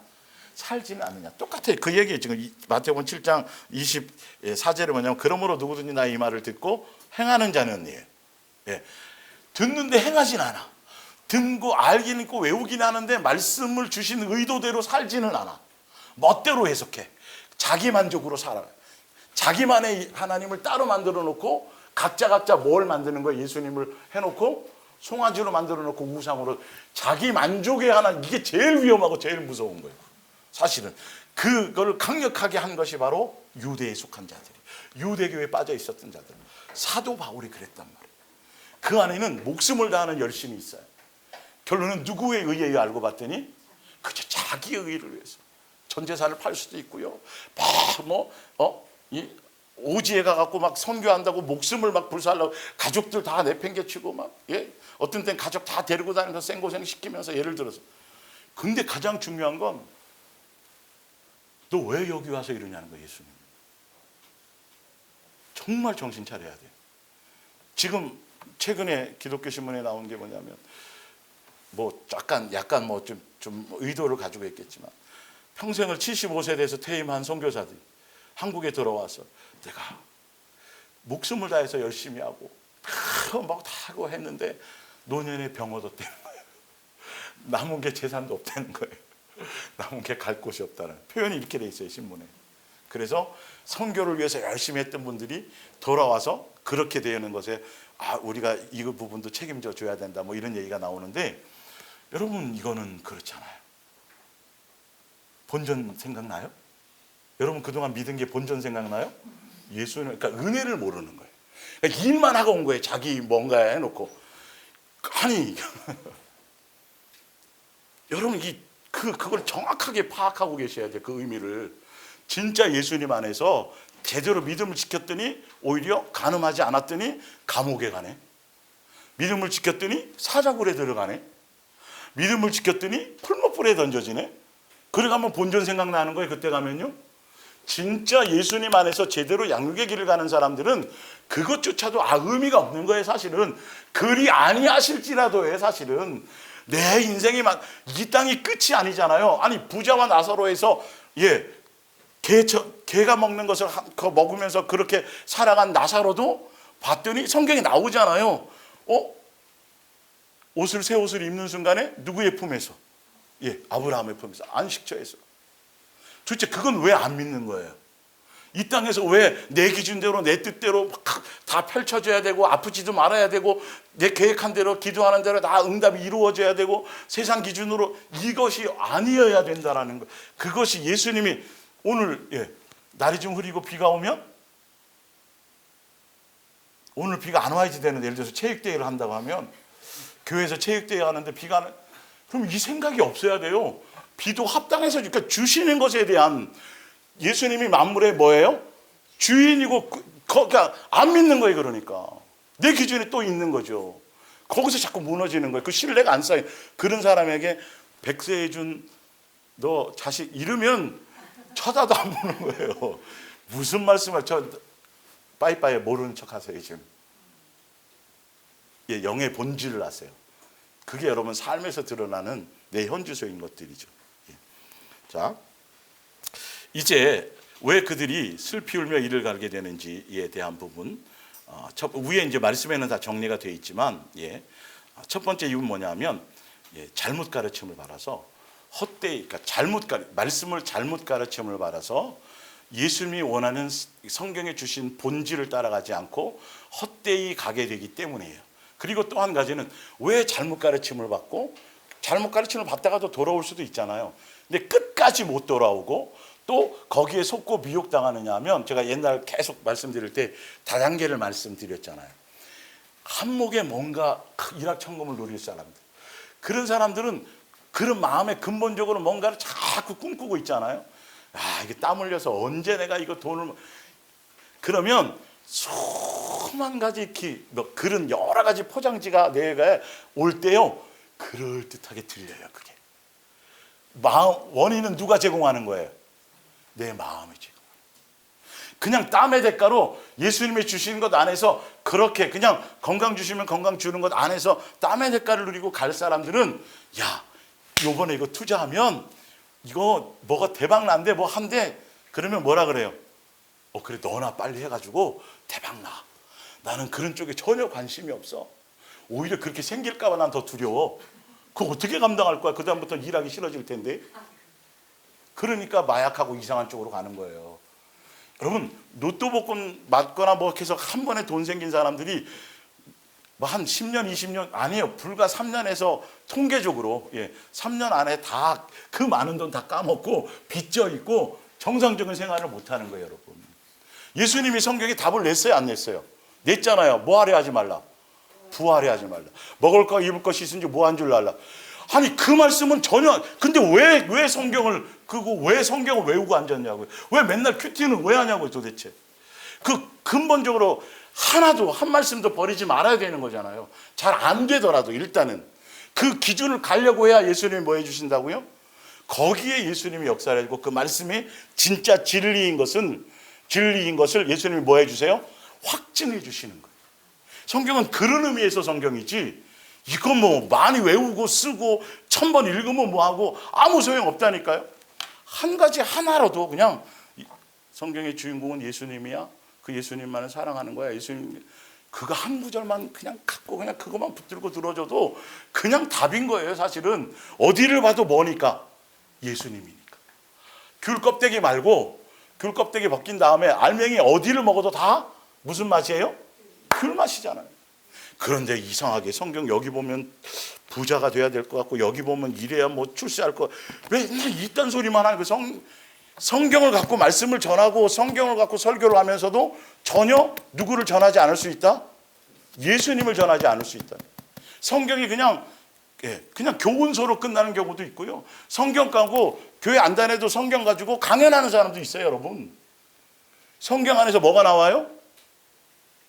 Speaker 1: 살지는 않느냐. 똑같아요. 그 얘기예요. 지금 마태복음 7장 24절에 뭐냐면 그러므로 누구든지 나의 이 말을 듣고 행하는 자는 듣는데 행하진 않아. 듣고 알기는 있고 외우긴 하는데 말씀을 주신 의도대로 살지는 않아. 멋대로 해석해. 자기 만족으로 살아요. 자기만의 하나님을 따로 만들어 놓고 각자 뭘 만드는 거예요? 예수님을 해놓고 송아지로 만들어 놓고 우상으로 자기 만족의 하나님. 이게 제일 위험하고 제일 무서운 거예요. 사실은 그걸 강력하게 한 것이 바로 유대에 속한 자들이, 유대교에 빠져 있었던 자들. 사도 바울이 그랬단 말이에요. 그 안에는 목숨을 다하는 열심이 있어요. 결론은 누구에 의해 알고 봤더니 그저 자기의 의를 위해서 전 재산을 팔 수도 있고요. 이 오지에 가갖고 막 선교한다고 목숨을 막 불살라고 가족들 다 내팽개치고 막 어떤 땐 가족 다 데리고 다니면서 생고생 시키면서 예를 들어서. 근데 가장 중요한 건 너 왜 여기 와서 이러냐는 거예요. 예수님. 정말 정신 차려야 돼요. 지금 최근에 기독교 신문에 나온 게 뭐냐면 약간 좀 의도를 가지고 있겠지만 평생을 75세 돼서 퇴임한 선교사들이 한국에 들어와서 내가 목숨을 다해서 열심히 하고 막 다 하고 했는데 노년에 병 얻었다는 거예요. 남은 게 재산도 없다는 거예요. 남은 게 갈 곳이 없다는 표현이 이렇게 돼 있어요, 신문에. 그래서 선교를 위해서 열심히 했던 분들이 돌아와서 그렇게 되는 것에 우리가 이 부분도 책임져 줘야 된다 이런 얘기가 나오는데 여러분 이거는 그렇잖아요. 본전 생각나요? 여러분 그동안 믿은 게 본전 생각나요? 예수는 그러니까 은혜를 모르는 거예요. 그러니까 일만 하고 온 거예요. 자기 뭔가 해놓고. 아니 여러분 그걸 정확하게 파악하고 계셔야 돼요. 그 의미를. 진짜 예수님 안에서 제대로 믿음을 지켰더니 오히려 간음하지 않았더니 감옥에 가네. 믿음을 지켰더니 사자굴에 들어가네. 믿음을 지켰더니 풀무불에 던져지네. 그래 가면 본전 생각나는 거예요. 그때 가면요. 진짜 예수님 안에서 제대로 양육의 길을 가는 사람들은 그것조차도 의미가 없는 거예요. 사실은 그리 아니하실지라도요. 사실은 내 인생이 이 땅이 끝이 아니잖아요. 아니 부자와 나사로에서 개가 먹는 것을 먹으면서 그렇게 살아간 나사로도 봤더니 성경에 나오잖아요. 새 옷을 입는 순간에 누구의 품에서? 아브라함의 품에서, 안식처에서. 도대체 그건 왜 안 믿는 거예요? 이 땅에서 왜 내 기준대로 내 뜻대로 다 펼쳐져야 되고 아프지도 말아야 되고 내 계획한 대로 기도하는 대로 다 응답이 이루어져야 되고 세상 기준으로 이것이 아니어야 된다라는 거. 그것이 예수님이 오늘 날이 좀 흐리고 비가 오면 오늘 비가 안 와야지 되는데 예를 들어서 체육대회를 한다고 하면 교회에서 체육대회 하는데 비가 안 그럼 이 생각이 없어야 돼요. 비도 합당해서 그러니까 주시는 것에 대한 예수님이 만물의 뭐예요? 주인이고 그러니까 안 믿는 거예요. 그러니까 내 기준에 또 있는 거죠. 거기서 자꾸 무너지는 거예요. 그 신뢰가 안 쌓여. 그런 사람에게 백세해준 너 자식 이러면 쳐다도 안 보는 거예요. 무슨 말씀을 빠이빠이 모르는 척 하세요. 지금 영의 본질을 아세요. 그게 여러분 삶에서 드러나는 내 현주소인 것들이죠. 자, 이제 왜 그들이 슬피 울며 이를 갈게 되는지에 대한 부분, 위에 이제 말씀에는 다 정리가 되어 있지만, 첫 번째 이유는 뭐냐면 잘못 가르침을 받아서 헛되이, 그러니까 말씀을 잘못 가르침을 받아서 예수님이 원하는 성경에 주신 본질을 따라가지 않고 헛되이 가게 되기 때문이에요. 그리고 또 한 가지는 왜 잘못 가르침을 받고 잘못 가르침을 받다가도 돌아올 수도 있잖아요. 근데 끝까지 못 돌아오고 또 거기에 속고 미혹당하느냐 하면 제가 옛날 계속 말씀드릴 때 다단계를 말씀드렸잖아요. 한목에 뭔가 일확천금을 노릴 사람들. 그런 사람들은 그런 마음에 근본적으로 뭔가를 자꾸 꿈꾸고 있잖아요. 이게 땀 흘려서 언제 내가 이거 돈을 그러면 수만 가지 그런 여러 가지 포장지가 내가 올 때요. 그럴듯하게 들려요. 그게 원인은 누가 제공하는 거예요? 내 마음이 제공하는 거예요. 그냥 땀의 대가로 예수님이 주시는 것 안에서 그렇게 그냥 건강 주시면 건강 주는 것 안에서 땀의 대가를 누리고 갈 사람들은 요번에 이거 투자하면 이거 뭐가 대박 난대 뭐 한대 그러면 뭐라 그래요? 그래 너나 빨리 해가지고 대박 나. 나는 그런 쪽에 전혀 관심이 없어. 오히려 그렇게 생길까 봐 난 더 두려워. 그거 어떻게 감당할 거야? 그 다음부터 일하기 싫어질 텐데. 그러니까 마약하고 이상한 쪽으로 가는 거예요. 여러분 로또 복권 맞거나 뭐 해서 한 번에 돈 생긴 사람들이 뭐 한 10년 20년 아니에요. 불과 3년에서 통계적으로 3년 안에 다 그 많은 돈 다 까먹고 빚져 있고 정상적인 생활을 못하는 거예요. 여러분 예수님이 성경에 답을 냈어요? 안 냈어요? 냈잖아요. 뭐하려 하지 말라. 부하려 하지 말라. 먹을 거 입을 것 씻은지 뭐 한 줄 알라. 아니 그 말씀은 전혀 근데 왜 성경을 외우고 앉았냐고요. 왜 맨날 큐티는 왜 하냐고요 도대체. 그 근본적으로 하나도 한 말씀도 버리지 말아야 되는 거잖아요. 잘 안 되더라도 일단은 그 기준을 가려고 해야 예수님이 뭐 해주신다고요? 거기에 예수님이 역사를 해주고 그 말씀이 진짜 진리인 것을 예수님이 뭐 해주세요? 확증해 주시는 거예요. 성경은 그런 의미에서 성경이지 이거 뭐 많이 외우고 쓰고 1000번 읽으면 뭐하고 아무 소용 없다니까요. 한 가지 하나라도 그냥 성경의 주인공은 예수님이야. 그 예수님만을 사랑하는 거야. 예수님 그거 한 구절만 그냥 갖고 그냥 그것만 붙들고 들어줘도 그냥 답인 거예요. 사실은 어디를 봐도 뭐니까 예수님이니까. 귤 껍데기 말고 귤 껍데기 벗긴 다음에 알맹이 어디를 먹어도 다 무슨 맛이에요? 귤 맛이잖아요. 그런데 이상하게 성경 여기 보면 부자가 돼야 될 것 같고 여기 보면 이래야 뭐 출세할 거 왜 이딴 소리만 하는 거 성경을 갖고 말씀을 전하고 성경을 갖고 설교를 하면서도 전혀 누구를 전하지 않을 수 있다? 예수님을 전하지 않을 수 있다. 성경이 그냥 교훈서로 끝나는 경우도 있고요. 성경 까고 교회 안 다녀도 성경 가지고 강연하는 사람도 있어요, 여러분. 성경 안에서 뭐가 나와요?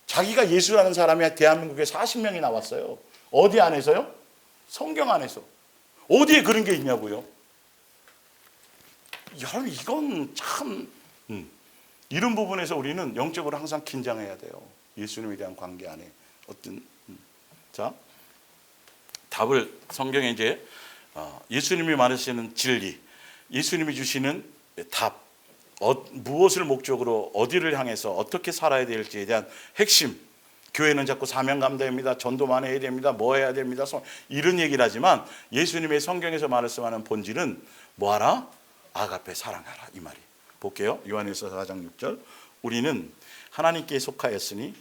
Speaker 1: 자기가 예수라는 사람이 대한민국에 40명이 나왔어요. 어디 안에서요? 성경 안에서. 어디에 그런 게 있냐고요? 여러분, 이건 참 이런 부분에서 우리는 영적으로 항상 긴장해야 돼요. 예수님에 대한 관계 안에 자, 답을 성경에 이제 예수님이 말하시는 진리, 예수님이 주시는 답, 무엇을 목적으로 어디를 향해서 어떻게 살아야 될지에 대한 핵심. 교회는 자꾸 사명감대입니다. 전도 많이 해야 됩니다. 뭐 해야 됩니다. 이런 얘기를 하지만 예수님의 성경에서 말씀하는 본질은 뭐하라? 아가페, 사랑하라, 이 말이. 볼게요. 요한일서 4장 6절. 우리는 하나님께 속하였으니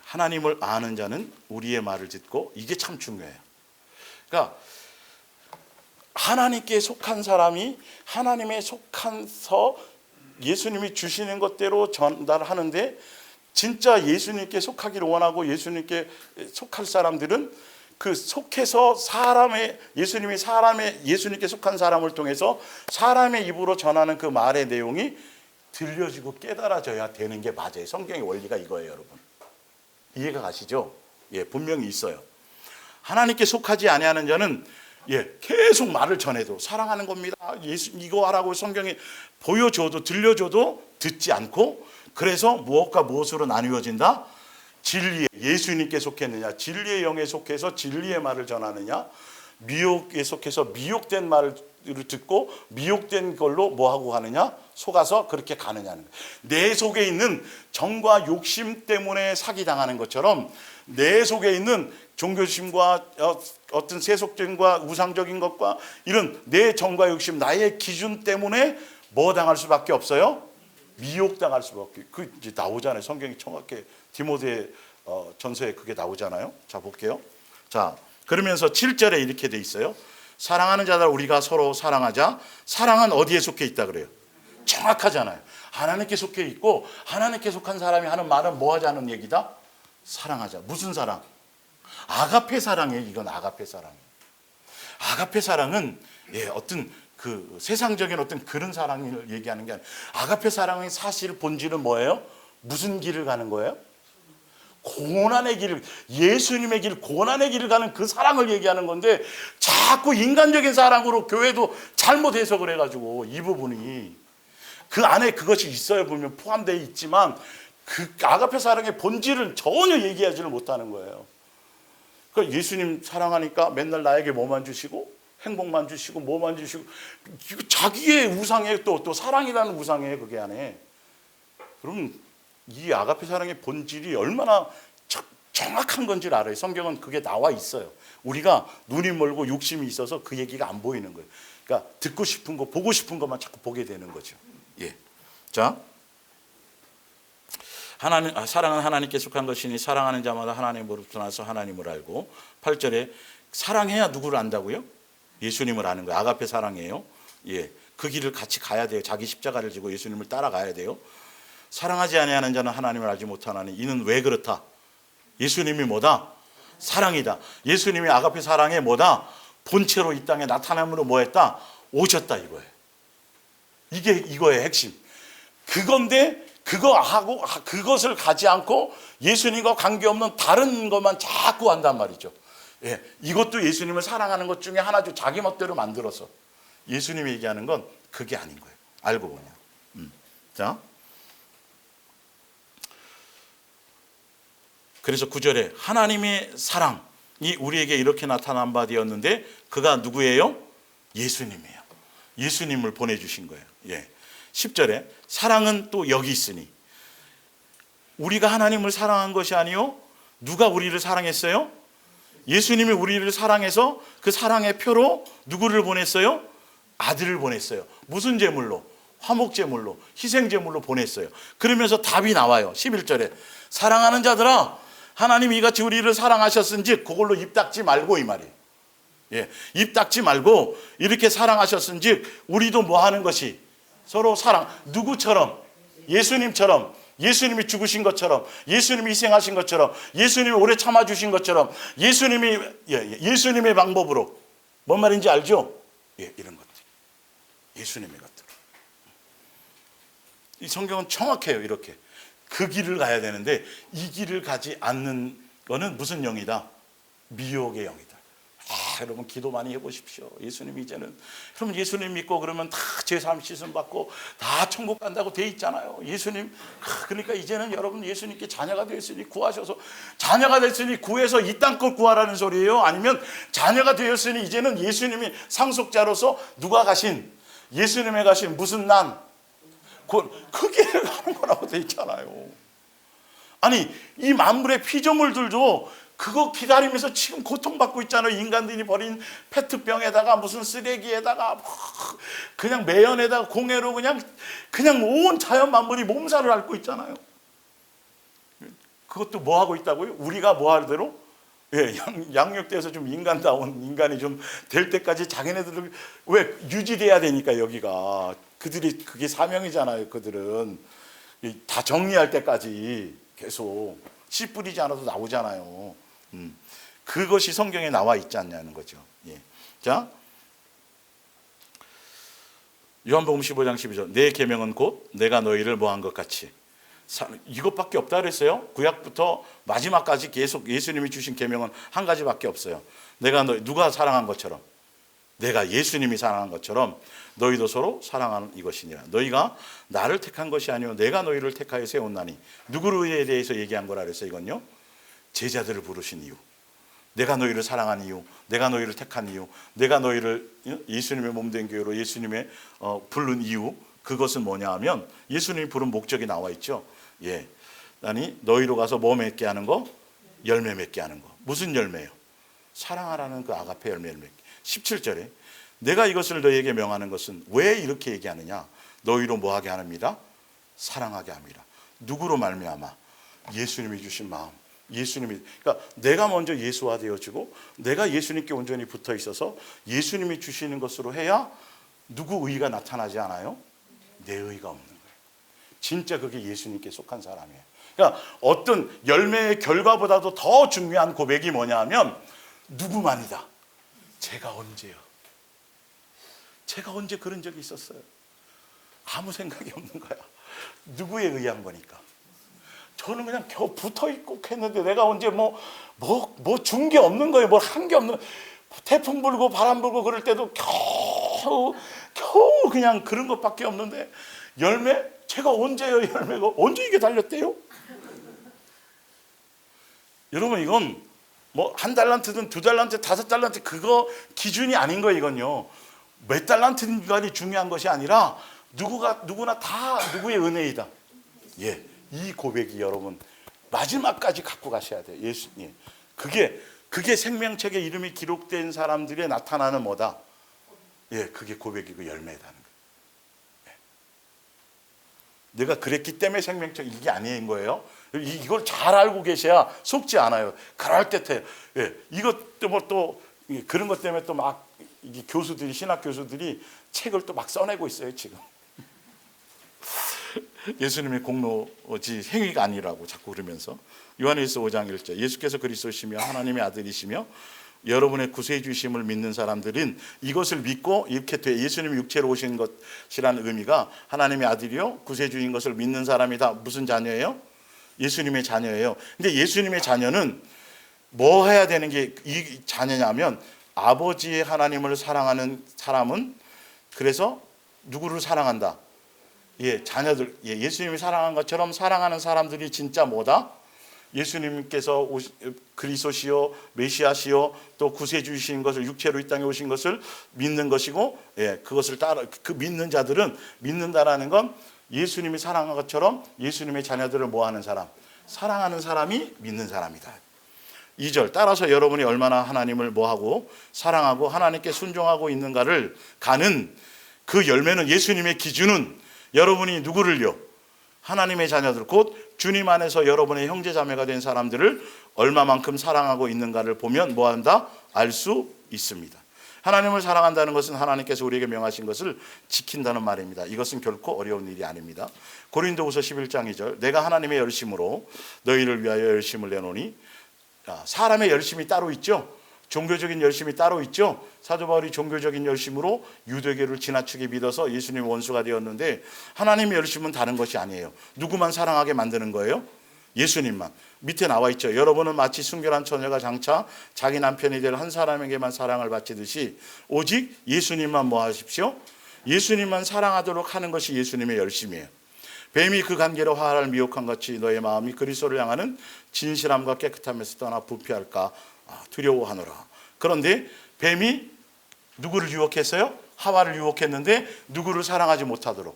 Speaker 1: 하나님을 아는 자는 우리의 말을 듣고, 이게 참 중요해요. 그러니까 하나님께 속한 사람이 하나님에 속한서 예수님이 주시는 것대로 전달하는데, 진짜 예수님께 속하기를 원하고 예수님께 속할 사람들은 그 속해서 예수님께 속한 사람을 통해서 사람의 입으로 전하는 그 말의 내용이 들려지고 깨달아져야 되는 게 맞아요. 성경의 원리가 이거예요, 여러분. 이해가 가시죠? 예, 분명히 있어요. 하나님께 속하지 아니하는 자는 계속 말을 전해도 사랑하는 겁니다. 예수 이거 하라고 성경이 보여줘도 들려줘도 듣지 않고, 그래서 무엇과 무엇으로 나뉘어진다? 진리에, 예수님께 속했느냐, 진리의 영에 속해서 진리의 말을 전하느냐, 미혹에 속해서 미혹된 말을 듣고 미혹된 걸로 뭐하고 가느냐, 속아서 그렇게 가느냐는 거예요. 내 속에 있는 정과 욕심 때문에 사기당하는 것처럼 내 속에 있는 종교심과 어떤 세속적인과 우상적인 것과 이런 내 정과 욕심, 나의 기준 때문에 뭐 당할 수밖에 없어요? 미혹당할 수밖에. 그 이제 나오잖아요. 성경이 정확히 디모데 전서에 그게 나오잖아요. 자, 볼게요. 자, 그러면서 7절에 이렇게 돼 있어요. 사랑하는 자들 우리가 서로 사랑하자. 사랑은 어디에 속해 있다 그래요? 정확하잖아요. 하나님께 속해 있고, 하나님께 속한 사람이 하는 말은 뭐 하자는 얘기다? 사랑하자. 무슨 사랑? 아가페 사랑이에요. 이건 아가페 사랑이에요. 아가페 사랑은 어떤 그 세상적인 어떤 그런 사랑을 얘기하는 게 아니에요. 아가페 사랑의 사실 본질은 뭐예요? 무슨 길을 가는 거예요? 고난의 길을, 예수님의 길, 고난의 길을 가는 그 사랑을 얘기하는 건데, 자꾸 인간적인 사랑으로 교회도 잘못 해석을 해가지고, 이 부분이 그 안에 그것이 있어야 보면 포함되어 있지만 그 아가페 사랑의 본질은 전혀 얘기하지를 못하는 거예요. 그러니까 예수님 사랑하니까 맨날 나에게 뭐만 주시고 행복만 주시고 뭐만 주시고, 자기의 우상에 또 사랑이라는 우상에 그게 안에. 그럼 이 아가페 사랑의 본질이 얼마나 정확한 건지를 알아요. 성경은 그게 나와 있어요. 우리가 눈이 멀고 욕심이 있어서 그 얘기가 안 보이는 거예요. 그러니까 듣고 싶은 거, 보고 싶은 것만 자꾸 보게 되는 거죠. 예. 자, 사랑은 하나님께 속한 것이니 사랑하는 자마다 하나님으로부터 나서 하나님을 알고. 8절에 사랑해야 누구를 안다고요? 예수님을 아는 거예요. 아가페 사랑이에요. 예, 그 길을 같이 가야 돼요. 자기 십자가를 지고 예수님을 따라가야 돼요. 사랑하지 아니하는 자는 하나님을 알지 못하나니 이는 왜 그렇다? 예수님이 뭐다? 사랑이다. 예수님이 아가페 사랑의 뭐다? 본체로 이 땅에 나타남으로 뭐했다? 오셨다, 이거예요. 이거의 핵심. 그건데 그것을 가지 않고 예수님과 관계없는 다른 것만 자꾸 한단 말이죠. 예, 이것도 예수님을 사랑하는 것 중에 하나죠. 자기 멋대로 만들어서. 예수님이 얘기하는 건 그게 아닌 거예요. 알고 보면. 자, 그래서 9절에 하나님의 사랑이 우리에게 이렇게 나타난 바 되었는데 그가 누구예요? 예수님이에요. 예수님을 보내주신 거예요. 예. 10절에 사랑은 또 여기 있으니, 우리가 하나님을 사랑한 것이 아니요 누가 우리를 사랑했어요? 예수님이 우리를 사랑해서 그 사랑의 표로 누구를 보냈어요? 아들을 보냈어요. 무슨 제물로? 화목제물로, 희생제물로 보냈어요. 그러면서 답이 나와요. 11절에 사랑하는 자들아, 하나님이 이같이 우리를 사랑하셨은지 그걸로 입 닫지 말고, 이 말이에요. 예, 입 닫지 말고 이렇게 사랑하셨은지 우리도 뭐 하는 것이? 서로 사랑. 누구처럼? 예수님처럼. 예수님이 죽으신 것처럼, 예수님이 희생하신 것처럼, 예수님이 오래 참아주신 것처럼, 예수님의 방법으로. 뭔 말인지 알죠? 이런 것들. 예수님의 것들. 이 성경은 정확해요. 이렇게 그 길을 가야 되는데 이 길을 가지 않는 거는 무슨 영이다? 미혹의 영이다. 여러분 기도 많이 해보십시오. 예수님 이제는 여러분 예수님 믿고 그러면 다 죄사함 씻음 받고 다 천국 간다고 돼 있잖아요. 예수님 그러니까 이제는 여러분 예수님께 자녀가 되었으니 구하셔서, 자녀가 됐으니 구해서 이 땅 걸 구하라는 소리예요? 아니면 자녀가 되었으니 이제는 예수님이 상속자로서 누가 가신, 예수님의 가신 무슨 난 그 길을 가는 거라고 돼 있잖아요. 아니 이 만물의 피조물들도 그거 기다리면서 지금 고통받고 있잖아요. 인간들이 버린 페트병에다가 무슨 쓰레기에다가 그냥 매연에다가 공해로 그냥 온 자연 만물이 몸살을 앓고 있잖아요. 그것도 뭐 하고 있다고요? 우리가 뭐 할 대로? 양육돼서 좀 인간다운 인간이 좀 될 때까지 자기네들을 왜 유지돼야 되니까 여기가 그게 사명이잖아요. 그들은 다 정리할 때까지 계속 씨 뿌리지 않아도 나오잖아요. 그것이 성경에 나와 있지 않냐는 거죠. 자, 요한복음 15장 12절. 내 계명은 곧 내가 너희를 뭐한 것 같이. 이것밖에 없다 그랬어요. 구약부터 마지막까지 계속 예수님이 주신 계명은 한 가지밖에 없어요. 내가 누가 사랑한 것처럼, 내가 예수님이 사랑한 것처럼 너희도 서로 사랑하는 이것이니라. 너희가 나를 택한 것이 아니요 내가 너희를 택하여 세웠나니. 누구에 대해서 얘기한 거라 그랬어요. 이건요, 제자들을 부르신 이유, 내가 너희를 사랑한 이유, 내가 너희를 택한 이유, 내가 너희를 예수님의 몸된 교회로 예수님의 부른 이유, 그것은 뭐냐 하면 예수님이 부른 목적이 나와 있죠. 아니 너희로 가서 뭐 맺게 하는 거? 열매 맺게 하는 거. 무슨 열매요? 사랑하라는 그 아가페 열매를 맺게. 17절에 내가 이것을 너희에게 명하는 것은, 왜 이렇게 얘기하느냐? 너희로 뭐하게 합니다? 사랑하게 합니다. 누구로 말미암아? 예수님이 주신 마음. 예수님이, 그러니까 내가 먼저 예수화 되어지고 내가 예수님께 온전히 붙어 있어서 예수님이 주시는 것으로 해야 누구 의가 나타나지 않아요? 내 의가 없는 거예요. 진짜 그게 예수님께 속한 사람이에요. 그러니까 어떤 열매의 결과보다도 더 중요한 고백이 뭐냐 하면, 누구만이다. 제가 언제요? 제가 언제 그런 적이 있었어요? 아무 생각이 없는 거야. 누구에 의한 거니까. 저는 그냥 겨우 붙어있고 했는데 내가 언제 뭐 준 게 없는 거예요. 뭘 한 게 없는, 태풍 불고 바람 불고 그럴 때도 겨우 그냥 그런 것밖에 없는데, 열매? 제가 언제요? 열매가 언제 이게 달렸대요? 여러분 이건 뭐 한 달란트든 두 달란트, 5달란트 그거 기준이 아닌 거예요. 이건요, 몇 달란트인가가 중요한 것이 아니라 누구나 다 누구의 은혜이다. 이 고백이 여러분 마지막까지 갖고 가셔야 돼요. 예수님. 그게 생명책에 이름이 기록된 사람들의 나타나는 뭐다? 그게 고백이고 열매다는 거예요. 내가 그랬기 때문에 생명책 이게 아닌 거예요. 이걸 잘 알고 계셔야 속지 않아요. 그럴듯해요. 이것도 뭐 또 그런 것 때문에 또 막 교수들이, 신학 교수들이 책을 또 막 써내고 있어요 지금. 예수님의 공로지 행위가 아니라고 자꾸 그러면서. 요한일서 5장 1절. 예수께서 그리스도시며 하나님의 아들이시며 여러분의 구세주심을 믿는 사람들은 이것을 믿고 이렇게 돼. 예수님이 육체로 오신 것이라는 의미가 하나님의 아들이요 구세주인 것을 믿는 사람이 다 무슨 자녀예요? 예수님의 자녀예요. 근데 예수님의 자녀는 뭐 해야 되는 게 이 자녀냐면, 아버지의 하나님을 사랑하는 사람은 그래서 누구를 사랑한다? 자녀들. 예수님이 사랑한 것처럼 사랑하는 사람들이 진짜 뭐다? 예수님께서 그리스도시요 메시아시요 또 구세주이신 것을, 육체로 이 땅에 오신 것을 믿는 것이고, 그것을 따라 그 믿는 자들은, 믿는다라는 건 예수님이 사랑한 것처럼 예수님의 자녀들을 뭐하는 사람? 사랑하는 사람이 믿는 사람이다. 2절. 따라서 여러분이 얼마나 하나님을 뭐하고 사랑하고 하나님께 순종하고 있는가를 가는 그 열매는, 예수님의 기준은 여러분이 누구를요? 하나님의 자녀들, 곧 주님 안에서 여러분의 형제 자매가 된 사람들을 얼마만큼 사랑하고 있는가를 보면 뭐한다? 알 수 있습니다. 하나님을 사랑한다는 것은 하나님께서 우리에게 명하신 것을 지킨다는 말입니다. 이것은 결코 어려운 일이 아닙니다. 고린도후서 11장 2절 내가 하나님의 열심으로 너희를 위하여 열심을 내노니. 사람의 열심이 따로 있죠. 종교적인 열심이 따로 있죠. 사도 바울이 종교적인 열심으로 유대교를 지나치게 믿어서 예수님의 원수가 되었는데 하나님의 열심은 다른 것이 아니에요. 누구만 사랑하게 만드는 거예요? 예수님만. 밑에 나와 있죠. 여러분은 마치 순결한 처녀가 장차 자기 남편이 될 한 사람에게만 사랑을 바치듯이 오직 예수님만 뭐 하십시오? 예수님만 사랑하도록 하는 것이 예수님의 열심이에요. 뱀이 그 관계로 하와를 미혹한 같이 너의 마음이 그리스도를 향하는 진실함과 깨끗함에서 떠나 부패할까 두려워하노라. 그런데 뱀이 누구를 유혹했어요? 하와를 유혹했는데 누구를 사랑하지 못하도록.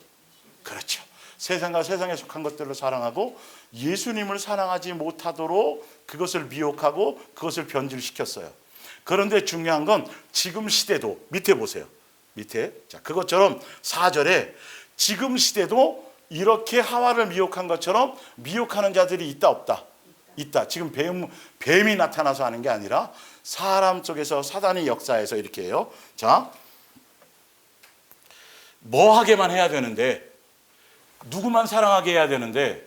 Speaker 1: 그렇죠. 세상과 세상에 속한 것들을 사랑하고 예수님을 사랑하지 못하도록 그것을 미혹하고 그것을 변질시켰어요. 그런데 중요한 건 지금 시대도 밑에 보세요. 밑에. 자, 그것처럼 4절에 지금 시대도 이렇게 하와를 미혹한 것처럼 미혹하는 자들이 있다 없다? 있다. 지금 뱀이 나타나서 하는 게 아니라 사람 속에서 사단의 역사에서 이렇게 해요. 자, 뭐 하게만 해야 되는데, 누구만 사랑하게 해야 되는데,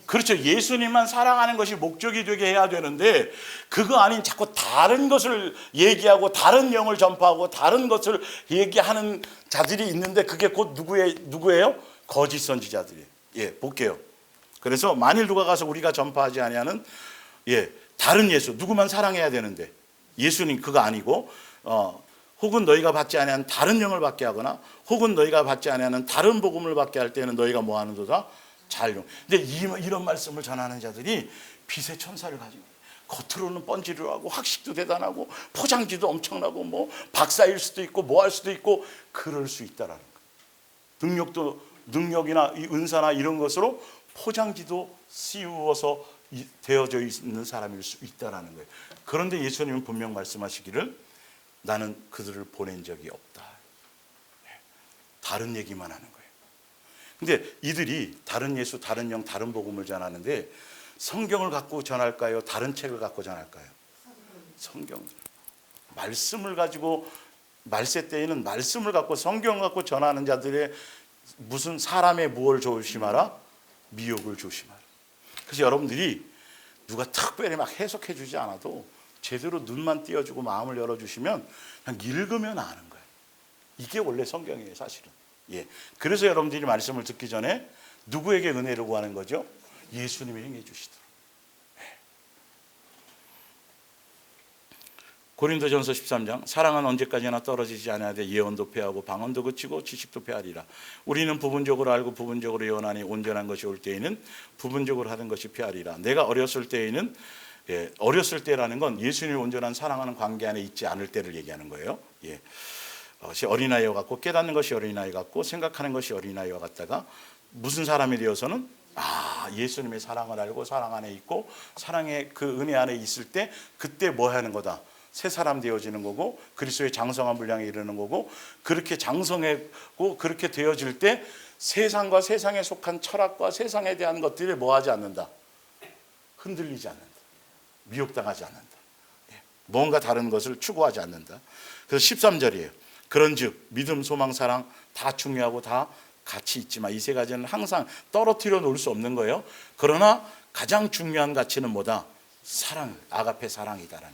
Speaker 1: 그렇죠. 예수님만 사랑하는 것이 목적이 되게 해야 되는데 그거 아닌 자꾸 다른 것을 얘기하고 다른 영을 전파하고 다른 것을 얘기하는 자들이 있는데 그게 곧 누구예요? 거짓 선지자들이에요. 예, 볼게요. 그래서 만일 누가 가서 우리가 전파하지 아니하는 다른 예수, 누구만 사랑해야 되는데 예수님 그거 아니고 혹은 너희가 받지 아니하는 다른 영을 받게 하거나 혹은 너희가 받지 아니하는 다른 복음을 받게 할 때는 너희가 뭐 하는도다? 잘용. 근데 이런 말씀을 전하는 자들이 빛의 천사를 가지고 겉으로는 번지르르 하고 학식도 대단하고 포장지도 엄청나고 뭐 박사일 수도 있고 뭐 할 수도 있고 그럴 수 있다라는 거예요. 능력이나 이 은사나 이런 것으로 포장지도 씌우어서 되어져 있는 사람일 수 있다라는 거예요. 그런데 예수님은 분명 말씀하시기를 나는 그들을 보낸 적이 없다. 다른 얘기만 하는 거예요. 근데 이들이 다른 예수, 다른 영, 다른 복음을 전하는데 성경을 갖고 전할까요? 다른 책을 갖고 전할까요? 성경. 말씀을 가지고 말세 때에는 말씀을 갖고 성경을 갖고 전하는 자들의 무슨 사람의 무엇을 조심하라? 미혹을 조심하라. 그래서 여러분들이 누가 특별히 막 해석해 주지 않아도 제대로 눈만 띄워주고 마음을 열어주시면 그냥 읽으면 아는 거예요. 이게 원래 성경이에요, 사실은. 예. 그래서 여러분들이 말씀을 듣기 전에 누구에게 은혜를 구하는 거죠? 예수님이 행해 주시도록. 예. 고린도전서 13장 사랑은 언제까지나 떨어지지 않아야 예언도 패하고 방언도 그치고 지식도 패하리라. 우리는 부분적으로 알고 부분적으로 예언하니 온전한 것이 올 때에는 부분적으로 하는 것이 패하리라. 내가 어렸을 때에는 어렸을 때라는 건 예수님을 온전한 사랑하는 관계 안에 있지 않을 때를 얘기하는 거예요. 예. 어린아이와 같고 깨닫는 것이 어린아이 같고 생각하는 것이 어린아이와 같다가 무슨 사람이 되어서는 예수님의 사랑을 알고 사랑 안에 있고 사랑의 그 은혜 안에 있을 때 그때 뭐 하는 거다? 새 사람 되어지는 거고 그리스도의 장성한 분량에 이르는 거고 그렇게 장성하고 그렇게 되어질 때 세상과 세상에 속한 철학과 세상에 대한 것들이 뭐 하지 않는다? 흔들리지 않는다. 미혹당하지 않는다. 뭔가 다른 것을 추구하지 않는다. 그래서 13절이에요. 그런즉 믿음, 소망, 사랑 다 중요하고 다 가치 있지만 이 세 가지는 항상 떨어뜨려 놓을 수 없는 거예요. 그러나 가장 중요한 가치는 뭐다? 사랑, 아가페 사랑이다라는.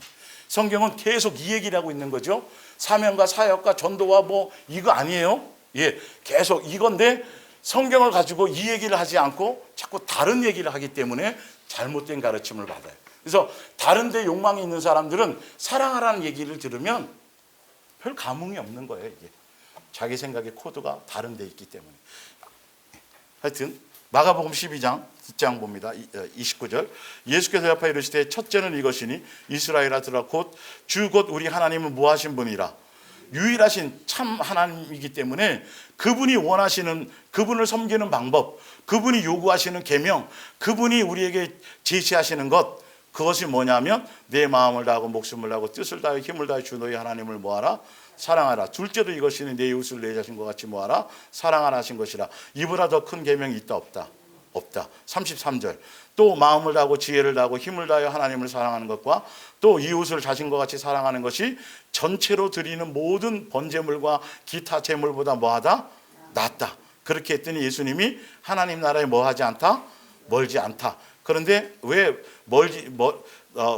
Speaker 1: 성경은 계속 이 얘기를 하고 있는 거죠. 사명과 사역과 전도와 뭐 이거 아니에요. 예, 계속 이건데 성경을 가지고 이 얘기를 하지 않고 자꾸 다른 얘기를 하기 때문에 잘못된 가르침을 받아요. 그래서 다른 데 욕망이 있는 사람들은 사랑하라는 얘기를 들으면 별 감흥이 없는 거예요. 이게 자기 생각의 코드가 다른 데 있기 때문에. 하여튼 마가복음 12장 뒷장 봅니다. 29절 예수께서 대답하여 이르시되 첫째는 이것이니 이스라엘아 들으라 곧 주 곧 우리 하나님은 무하신 분이라. 유일하신 참 하나님이기 때문에 그분이 원하시는 그분을 섬기는 방법, 그분이 요구하시는 계명, 그분이 우리에게 제시하시는 것, 그것이 뭐냐면 내 마음을 다하고 목숨을 다하고 뜻을 다하여 힘을 다하여 주 너희 하나님을 뭐하라? 사랑하라. 둘째도 이것이니 내 이웃을 내 자신과 같이 뭐하라? 사랑하라 하신 것이라. 이보다 더 큰 계명이 있다 없다? 없다. 33절. 또 마음을 다하고 지혜를 다하고 힘을 다하여 하나님을 사랑하는 것과 또 이웃을 자신과 같이 사랑하는 것이 전체로 드리는 모든 번제물과 기타 제물보다 뭐하다? 낫다. 그렇게 했더니 예수님이 하나님 나라에 뭐하지 않다? 멀지 않다. 그런데 왜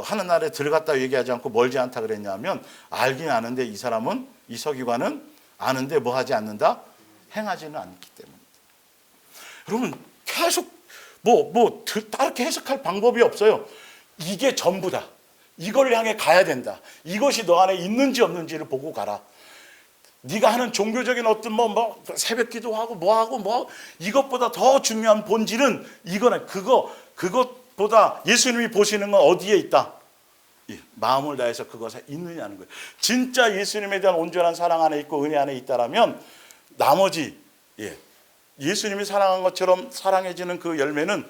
Speaker 1: 하는 나라에 들어갔다 얘기하지 않고 멀지 않다 그랬냐면, 알긴 아는데 이 사람은, 이 서기관은 아는데 뭐하지 않는다? 행하지는 않기 때문입니다. 여러분, 계속 다르게 해석할 방법이 없어요. 이게 전부다. 이걸 향해 가야 된다. 이것이 너 안에 있는지 없는지를 보고 가라. 네가 하는 종교적인 어떤 새벽 기도하고 뭐하고 이것보다 더 중요한 본질은 이거는 그것보다 예수님이 보시는 건 어디에 있다? 마음을 다해서 그것에 있느냐는 거예요. 진짜 예수님에 대한 온전한 사랑 안에 있고 은혜 안에 있다라면 나머지 예수님이 사랑한 것처럼 사랑해지는 그 열매는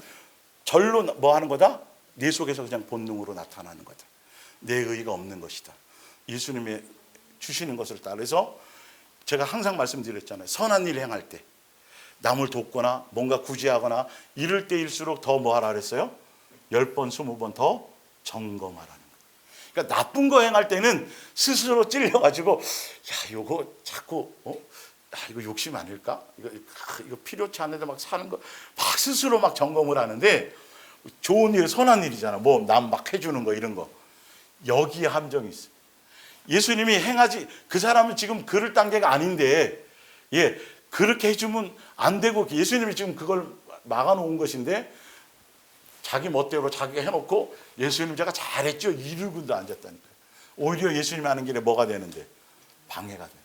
Speaker 1: 절로 뭐 하는 거다? 내 속에서 그냥 본능으로 나타나는 거다. 내 의의가 없는 것이다. 예수님이 주시는 것을 따라서 제가 항상 말씀드렸잖아요. 선한 일 행할 때, 남을 돕거나 뭔가 구제하거나 이럴 때일수록 더 뭐 하라 그랬어요? 10번, 20번 더 점검하라는 거예요. 그러니까 나쁜 거 행할 때는 스스로 찔려가지고 이거 자꾸 이거 욕심 아닐까? 이거 필요치 않은데 막 사는 거 막 스스로 막 점검을 하는데, 좋은 일, 선한 일이잖아. 남 막 해주는 거 이런 거. 여기에 함정이 있어요. 예수님이 행하지, 그 사람은 지금 그럴 단계가 아닌데, 그렇게 해주면 안 되고, 예수님이 지금 그걸 막아놓은 것인데, 자기 멋대로 자기가 해놓고, 예수님 제가 잘했죠? 이러고도 앉았다니까요. 오히려 예수님이 하는 길에 뭐가 되는데? 방해가 돼요.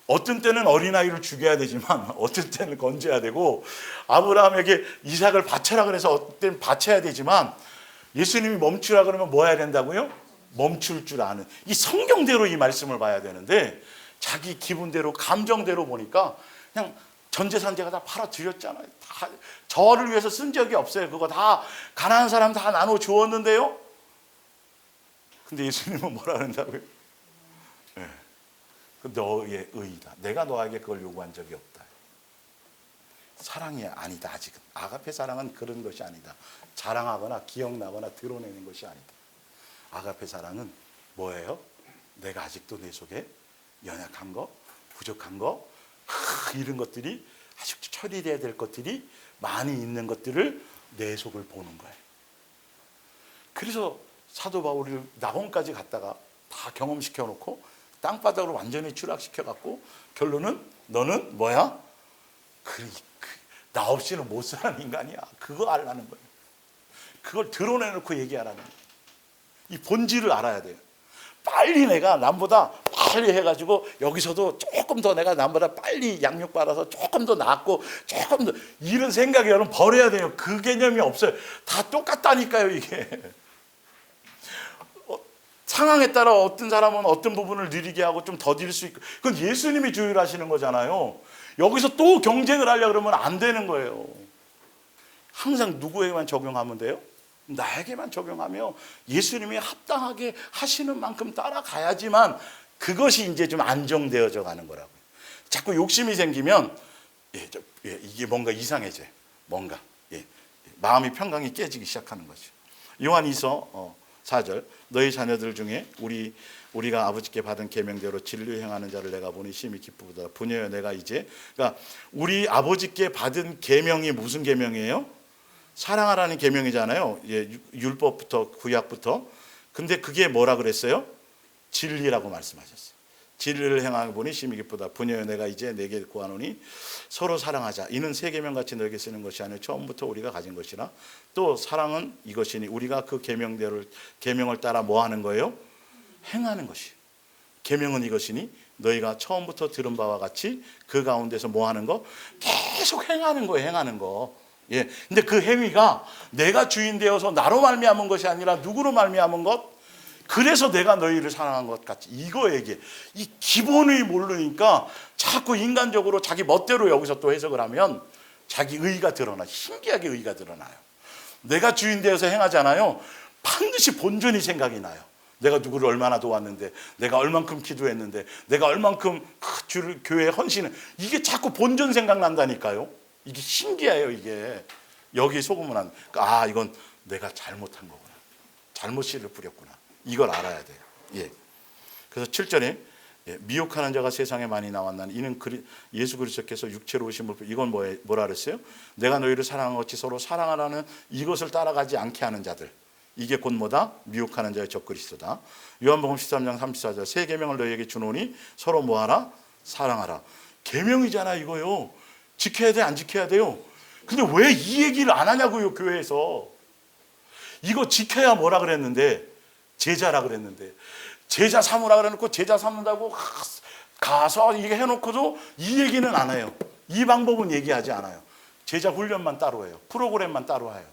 Speaker 1: 어떤 때는 어린아이를 죽여야 되지만 어떤 때는 건져야 되고, 아브라함에게 이삭을 바쳐라 그래서 어떤 때는 바쳐야 되지만, 예수님이 멈추라 그러면 뭐 해야 된다고요? 멈출 줄 아는, 이 성경대로 이 말씀을 봐야 되는데 자기 기분대로 감정대로 보니까 그냥 전재산 제가 다 팔아드렸잖아요. 다 저를 위해서 쓴 적이 없어요. 그거 다 가난한 사람 다 나눠 주었는데요. 근데 예수님은 뭐라 그런다고요? 너의 의의다. 내가 너에게 그걸 요구한 적이 없다. 사랑이 아니다. 아직은 아가페 사랑은 그런 것이 아니다. 자랑하거나 기억나거나 드러내는 것이 아니다. 아가페 사랑은 뭐예요? 내가 아직도 내 속에 연약한 거, 부족한 거, 이런 것들이 아직 처리돼야 될 것들이 많이 있는 것들을 내 속을 보는 거예요. 그래서 사도 바울이 낙원까지 갔다가 다 경험시켜 놓고 땅바닥으로 완전히 추락시켜 갖고 결론은 너는 뭐야? 나 없이는 못 사는 인간이야. 그거 알라는 거예요. 그걸 드러내놓고 얘기하라는 거예요. 이 본질을 알아야 돼요. 빨리 내가 남보다 빨리 해가지고 여기서도 조금 더 내가 남보다 빨리 양육받아서 조금 더 낫고 조금 더 이런 생각이 여러분 버려야 돼요. 그 개념이 없어요. 다 똑같다니까요 이게. 상황에 따라 어떤 사람은 어떤 부분을 느리게 하고 좀 더딜 수 있고, 그건 예수님이 조율하시는 거잖아요. 여기서 또 경쟁을 하려고 그러면 안 되는 거예요. 항상 누구에게만 적용하면 돼요? 나에게만 적용하며 예수님이 합당하게 하시는 만큼 따라가야지만 그것이 이제 좀 안정되어져 가는 거라고요. 자꾸 욕심이 생기면 이게 뭔가 이상해져요. 뭔가 마음이 평강이 깨지기 시작하는 거죠. 요한이서 4절, 너희 자녀들 중에 우리가 아버지께 받은 계명대로 진리 행하는 자를 내가 보니 심히 기쁘다. 부녀여 내가 이제, 그러니까 우리 아버지께 받은 계명이 무슨 계명이에요? 사랑하라는 계명이잖아요. 율법부터 구약부터. 근데 그게 뭐라 그랬어요? 진리라고 말씀하셨어요. 진리를 행하고 보니 심히 기쁘다. 부녀여 내가 이제 내게 구하노니 서로 사랑하자. 이는 새 계명같이 너에게 쓰는 것이 아니라 처음부터 우리가 가진 것이라. 또 사랑은 이것이니 우리가 그 계명을 따라 뭐 하는 거예요? 행하는 것이에요. 계명은 이것이니 너희가 처음부터 들은 바와 같이 그 가운데서 뭐 하는 거? 계속 행하는 거예요. 행하는 거. 근데 그 행위가 내가 주인 되어서 나로 말미암은 것이 아니라 누구로 말미암은 것? 그래서 내가 너희를 사랑한 것 같이, 이거 얘기해. 이 기본을 모르니까 자꾸 인간적으로 자기 멋대로 여기서 또 해석을 하면 자기 의의가 드러나. 신기하게 의의가 드러나요. 내가 주인 되어서 행하잖아요. 반드시 본전이 생각이 나요. 내가 누구를 얼마나 도왔는데, 내가 얼만큼 기도했는데, 내가 얼만큼 교회에 헌신을, 이게 자꾸 본전 생각난다니까요. 이게 신기해요 이게. 여기 속으면 안 돼. 아, 이건 내가 잘못한 거구나. 잘못 씨를 뿌렸구나. 이걸 알아야 돼요. 예. 그래서 7절에 미혹하는 자가 세상에 많이 나왔나니 이는 예수 그리스도께서 육체로 오심을, 이건 뭐라 그랬어요? 내가 너희를 사랑한 것이 서로 사랑하라는 이것을 따라가지 않게 하는 자들, 이게 곧 뭐다? 미혹하는 자의 적그리스도다. 요한복음 13장 34절 새 계명을 너희에게 주노니 서로 뭐하라? 사랑하라. 계명이잖아 이거요. 지켜야 돼, 안 지켜야 돼요? 근데 왜 이 얘기를 안 하냐고요, 교회에서. 이거 지켜야 뭐라 그랬는데? 제자라 그랬는데. 제자 삼으라 그래놓고 제자 삼는다고 가서 이게 해놓고도 이 얘기는 안 해요. 이 방법은 얘기하지 않아요. 제자 훈련만 따로 해요. 프로그램만 따로 해요.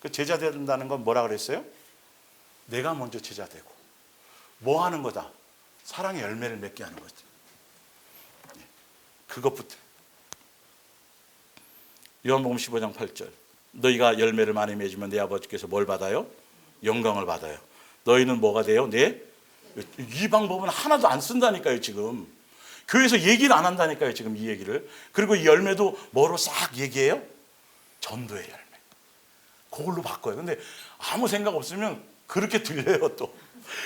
Speaker 1: 그 제자 된다는 건 뭐라 그랬어요? 내가 먼저 제자 되고 뭐 하는 거다? 사랑의 열매를 맺게 하는 거죠. 그것부터. 요한복음 15장 8절 너희가 열매를 많이 맺으면 내 아버지께서 뭘 받아요? 영광을 받아요. 너희는 뭐가 돼요? 이 방법은 하나도 안 쓴다니까요. 지금 교회에서 얘기를 안 한다니까요. 지금 이 얘기를. 그리고 이 열매도 뭐로 싹 얘기해요? 전도의 열매. 그걸로 바꿔요. 근데 아무 생각 없으면 그렇게 들려요. 또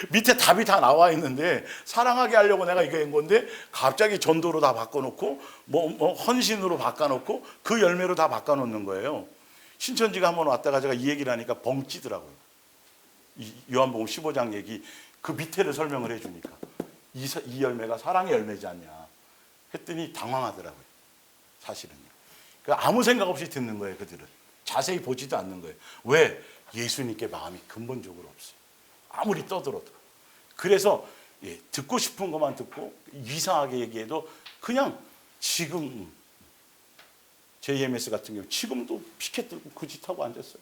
Speaker 1: 밑에 답이 다 나와 있는데 사랑하게 하려고 내가 이거 한 건데 갑자기 전도로 다 바꿔놓고 뭐 헌신으로 바꿔놓고 그 열매로 다 바꿔놓는 거예요. 신천지가 한번 왔다가 제가 이 얘기를 하니까 벙찌더라고요. 요한복음 15장 얘기 그 밑에를 설명을 해주니까 이 열매가 사랑의 열매지 않냐 했더니 당황하더라고요. 사실은요. 그러니까 아무 생각 없이 듣는 거예요. 그들은 자세히 보지도 않는 거예요. 왜? 예수님께 마음이 근본적으로 없어요. 아무리 떠들어도. 그래서 듣고 싶은 것만 듣고 이상하게 얘기해도 그냥 지금 JMS 같은 경우 지금도 피켓 들고 그 짓 하고 앉았어요.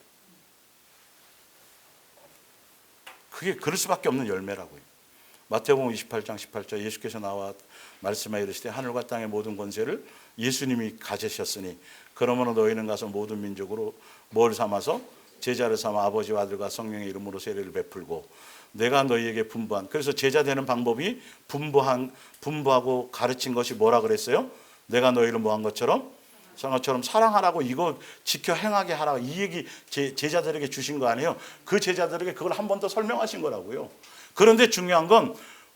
Speaker 1: 그게 그럴 수밖에 없는 열매라고요. 마태복음 28장 18절 예수께서 나와 말씀하여 이르시되 하늘과 땅의 모든 권세를 예수님이 가지셨으니 그러므로 너희는 가서 모든 민족으로 뭘 삼아서 제자를 삼아 아버지와 아들과 성령의 이름으로 세례를 베풀고 내가 너희에게 분부한, 그래서 제자 되는 방법이 분부하고 가르친 것이 뭐라 그랬어요? 내가 너희를 뭐한 것처럼 사랑하라고, 이거 지켜 행하게 하라고, 이 얘기 제자들에게 주신 거 아니에요? 그 제자들에게 그걸 한 번 더 설명하신 거라고요. 그런데 중요한 건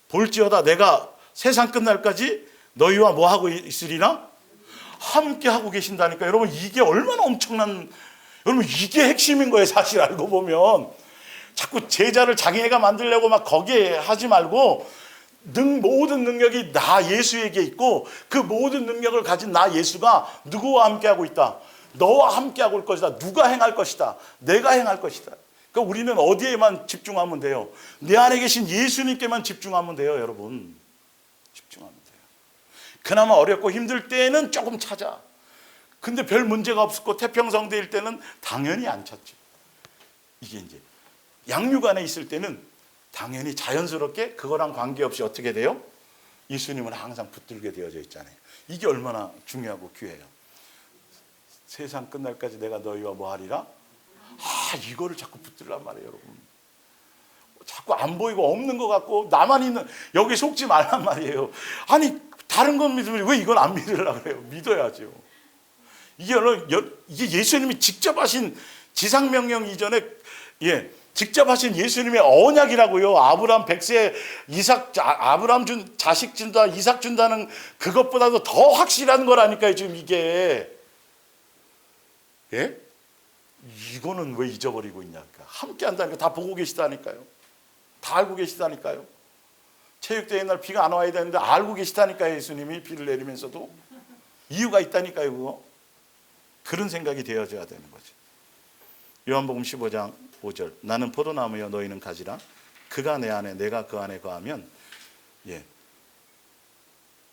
Speaker 1: 볼지어다 내가 세상 끝날까지 너희와 뭐 하고 있으리나? 함께 하고 계신다니까. 여러분 이게 얼마나 엄청난, 여러분 이게 핵심인 거예요. 사실 알고 보면 자꾸 제자를 자기네가 만들려고 막 거기에 하지 말고 모든 능력이 나 예수에게 있고 그 모든 능력을 가진 나 예수가 누구와 함께하고 있다? 너와 함께하고 올 것이다. 누가 행할 것이다. 내가 행할 것이다. 그러니까 우리는 어디에만 집중하면 돼요? 내 안에 계신 예수님께만 집중하면 돼요. 여러분 집중하면 돼요. 그나마 어렵고 힘들 때는 조금 찾아. 근데 별 문제가 없었고 태평성대일 때는 당연히 안 찾죠. 이게 이제 양육 안에 있을 때는 당연히 자연스럽게 그거랑 관계없이 어떻게 돼요? 예수님은 항상 붙들게 되어져 있잖아요. 이게 얼마나 중요하고 귀해요. 세상 끝날까지 내가 너희와 뭐 하리라? 이거를 자꾸 붙들란 말이에요. 여러분 자꾸 안 보이고 없는 것 같고 나만 있는, 여기 속지 말란 말이에요. 아니 다른 건 믿으면 왜 이건 안 믿으려고 그래요? 믿어야죠. 이게 예수님이 직접 하신 지상명령 이전에 직접 하신 예수님의 언약이라고요. 아브라함 100세 아브라함 준 자식 준다, 이삭 준다는 그것보다도 더 확실한 거라니까요. 지금 이게. 예? 이거는 왜 잊어버리고 있냐니까. 함께 한다니까. 다 보고 계시다니까요. 다 알고 계시다니까요. 체육대회 날 비가 안 와야 되는데 알고 계시다니까요. 예수님이 비를 내리면서도. 이유가 있다니까요. 그거. 그런 생각이 되어져야 되는 거죠. 요한복음 15장 5절 나는 포도나무여 너희는 가지라. 그가 내 안에 내가 그 안에 거하면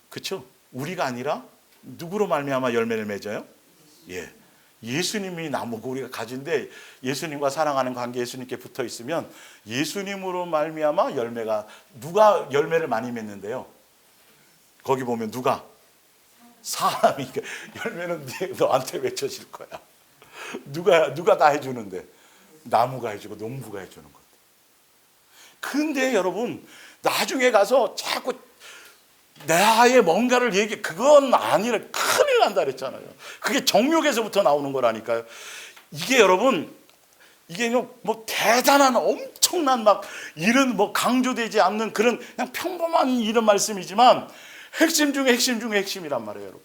Speaker 1: 그렇죠? 우리가 아니라 누구로 말미암아 열매를 맺어요? 예수님이 나무고 우리가 가지인데 예수님과 사랑하는 관계, 예수님께 붙어 있으면 예수님으로 말미암아 열매가, 누가 열매를 많이 맺는데요? 거기 보면 누가? 사람이. 열매는 너한테 맺혀질 거야. 누가 다 해주는데? 나무가 해주고 농부가 해주는 것. 근데 여러분 나중에 가서 자꾸 나의 뭔가를 그건 아니라 큰일 난다 그랬잖아요. 그게 정욕에서부터 나오는 거라니까요. 이게 여러분, 이게 뭐 대단한 엄청난 막 이런 뭐 강조되지 않는 그런 그냥 평범한 이런 말씀이지만 핵심 중에 핵심 중에 핵심이란 말이에요, 여러분.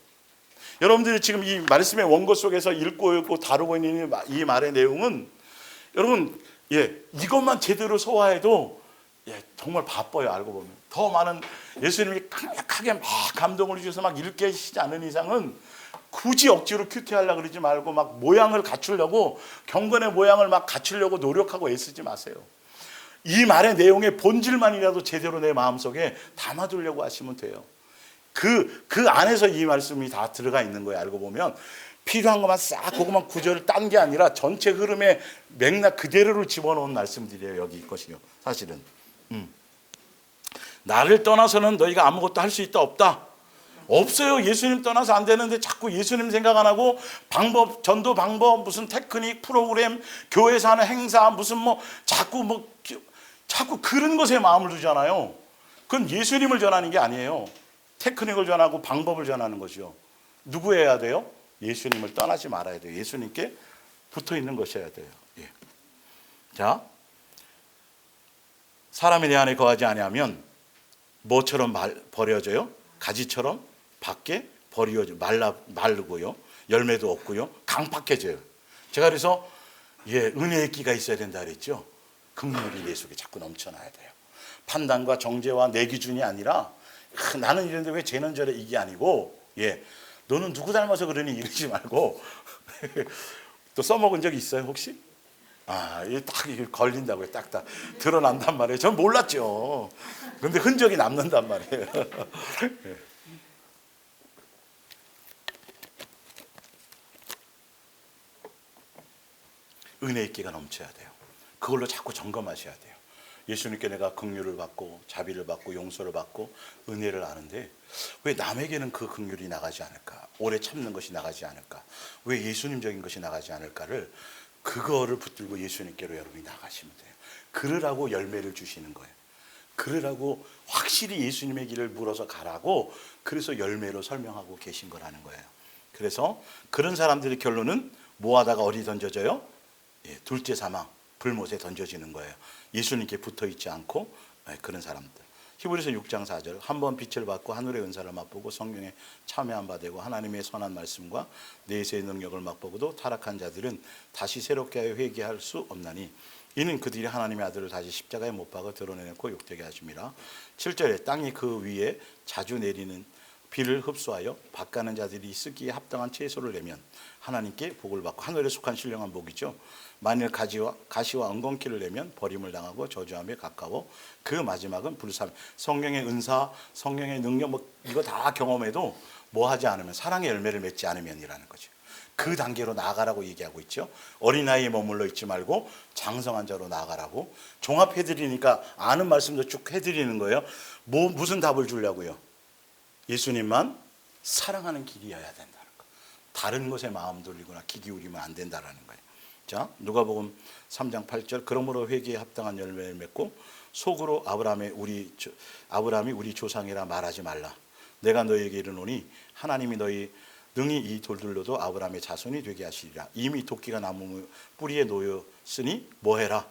Speaker 1: 여러분들이 지금 이 말씀의 원고 속에서 읽고 다루고 있는 이 말의 내용은 여러분, 이것만 제대로 소화해도 정말 바빠요. 알고 보면 더 많은 예수님이 강력하게 막 감동을 주셔서 막 읽게 하시지 않은 이상은 굳이 억지로 큐티하려고 그러지 말고 막 모양을 갖추려고, 경건의 모양을 막 갖추려고 노력하고 애쓰지 마세요. 이 말의 내용의 본질만이라도 제대로 내 마음속에 담아두려고 하시면 돼요. 그 안에서 이 말씀이 다 들어가 있는 거예요. 알고 보면 필요한 것만 싹 그것만 구절을 딴 게 아니라 전체 흐름의 맥락 그대로를 집어넣은 말씀들이에요. 여기 것이요. 사실은 나를 떠나서는 너희가 아무것도 할 수 있다 없다. 없어요. 예수님 떠나서 안 되는데 자꾸 예수님 생각 안 하고 방법, 전도 방법, 무슨 테크닉, 프로그램, 교회에서 하는 행사, 무슨 자꾸 그런 것에 마음을 두잖아요. 그건 예수님을 전하는 게 아니에요. 테크닉을 전하고 방법을 전하는 것이요. 누구 해야 돼요? 예수님을 떠나지 말아야 돼요. 예수님께 붙어 있는 것이어야 돼요. 예. 자, 사람이 내 안에 거하지 아니하면 뭐처럼 버려져요? 가지처럼 밖에 버려져 말르고요. 열매도 없고요. 강팍해져요. 제가 그래서 은혜의 끼가 있어야 된다 그랬죠. 긍휼이 내 속에 자꾸 넘쳐나야 돼요. 판단과 정죄와 내 기준이 아니라 나는 이런데 왜 쟤는 저래 이게 아니고 너는 누구 닮아서 그러니 이러지 말고 또 써먹은 적 있어요 혹시? 이게 딱 걸린다고요. 딱딱 드러난단 말이에요. 전 몰랐죠. 근데 흔적이 남는단 말이에요. 은혜의 끼가 넘쳐야 돼요. 그걸로 자꾸 점검하셔야 돼요. 예수님께 내가 긍휼을 받고 자비를 받고 용서를 받고 은혜를 아는데 왜 남에게는 그 긍휼이 나가지 않을까? 오래 참는 것이 나가지 않을까? 왜 예수님적인 것이 나가지 않을까를, 그거를 붙들고 예수님께로 여러분이 나가시면 돼요. 그러라고 열매를 주시는 거예요. 그러라고 확실히 예수님의 길을 물어서 가라고, 그래서 열매로 설명하고 계신 거라는 거예요. 그래서 그런 사람들의 결론은 뭐 하다가 어디 던져져요? 둘째 사망, 불못에 던져지는 거예요. 예수님께 붙어 있지 않고 그런 사람들. 히브리서 6장 4절, 한번 빛을 받고 하늘의 은사를 맛보고 성령에 참여한 바 되고 하나님의 선한 말씀과 내세의 능력을 맛보고도 타락한 자들은 다시 새롭게 하여 회개할 수 없나니 이는 그들이 하나님의 아들을 다시 십자가에 못 박아 드러내놓고 욕되게 하심이라. 7절에 땅이 그 위에 자주 내리는 비를 흡수하여 밭가는 자들이 쓰기에 합당한 채소를 내면 하나님께 복을 받고, 하늘에 속한 신령한 복이죠. 만일 가시와 엉겅퀴를 내면 버림을 당하고 저주함에 가까워 그 마지막은 불사함. 성령의 은사, 성령의 능력 이거 다 경험해도 뭐 하지 않으면, 사랑의 열매를 맺지 않으면이라는 거죠. 그 단계로 나아가라고 얘기하고 있죠. 어린아이에 머물러 있지 말고 장성한 자로 나아가라고. 종합해드리니까 아는 말씀도 쭉 해드리는 거예요. 무슨 답을 주려고요? 예수님만 사랑하는 길이어야 된다는 거. 다른 것에 마음 돌리거나 귀 기울이면 안 된다는 거예요. 자, 누가복음 3장 8절, 그러므로 회개에 합당한 열매를 맺고 속으로 아브라함이 우리 조상이라 말하지 말라. 내가 너희에게 이르노니 하나님이 너희 능히 이 돌들로도 아브라함의 자손이 되게 하시리라. 이미 도끼가 나무 뿌리에 놓였으니 뭐해라?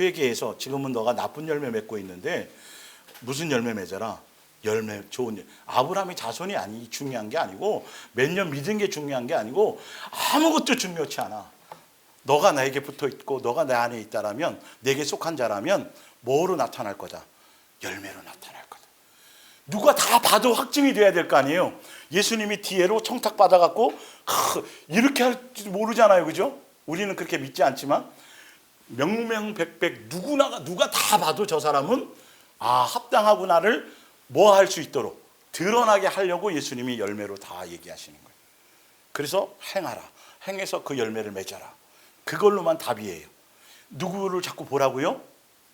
Speaker 1: 회개해서. 지금은 너가 나쁜 열매 맺고 있는데 무슨 열매 맺어라? 열매, 좋은 아브라함의 자손이 중요한 게 아니고, 몇 년 믿은 게 중요한 게 아니고, 아무것도 중요치 않아. 너가 나에게 붙어 있고 너가 내 안에 있다라면, 내게 속한 자라면 뭐로 나타날 거다? 열매로 나타날 거다. 누가 다 봐도 확증이 돼야 될 거 아니에요. 예수님이 뒤에로 청탁 받아갖고 이렇게 할 줄 모르잖아요, 그죠? 우리는 그렇게 믿지 않지만 명명백백 누가 다 봐도 저 사람은 합당하구나를 뭐 할 수 있도록 드러나게 하려고 예수님이 열매로 다 얘기하시는 거예요. 그래서 행하라. 행해서 그 열매를 맺어라. 그걸로만 답이에요. 누구를 자꾸 보라고요?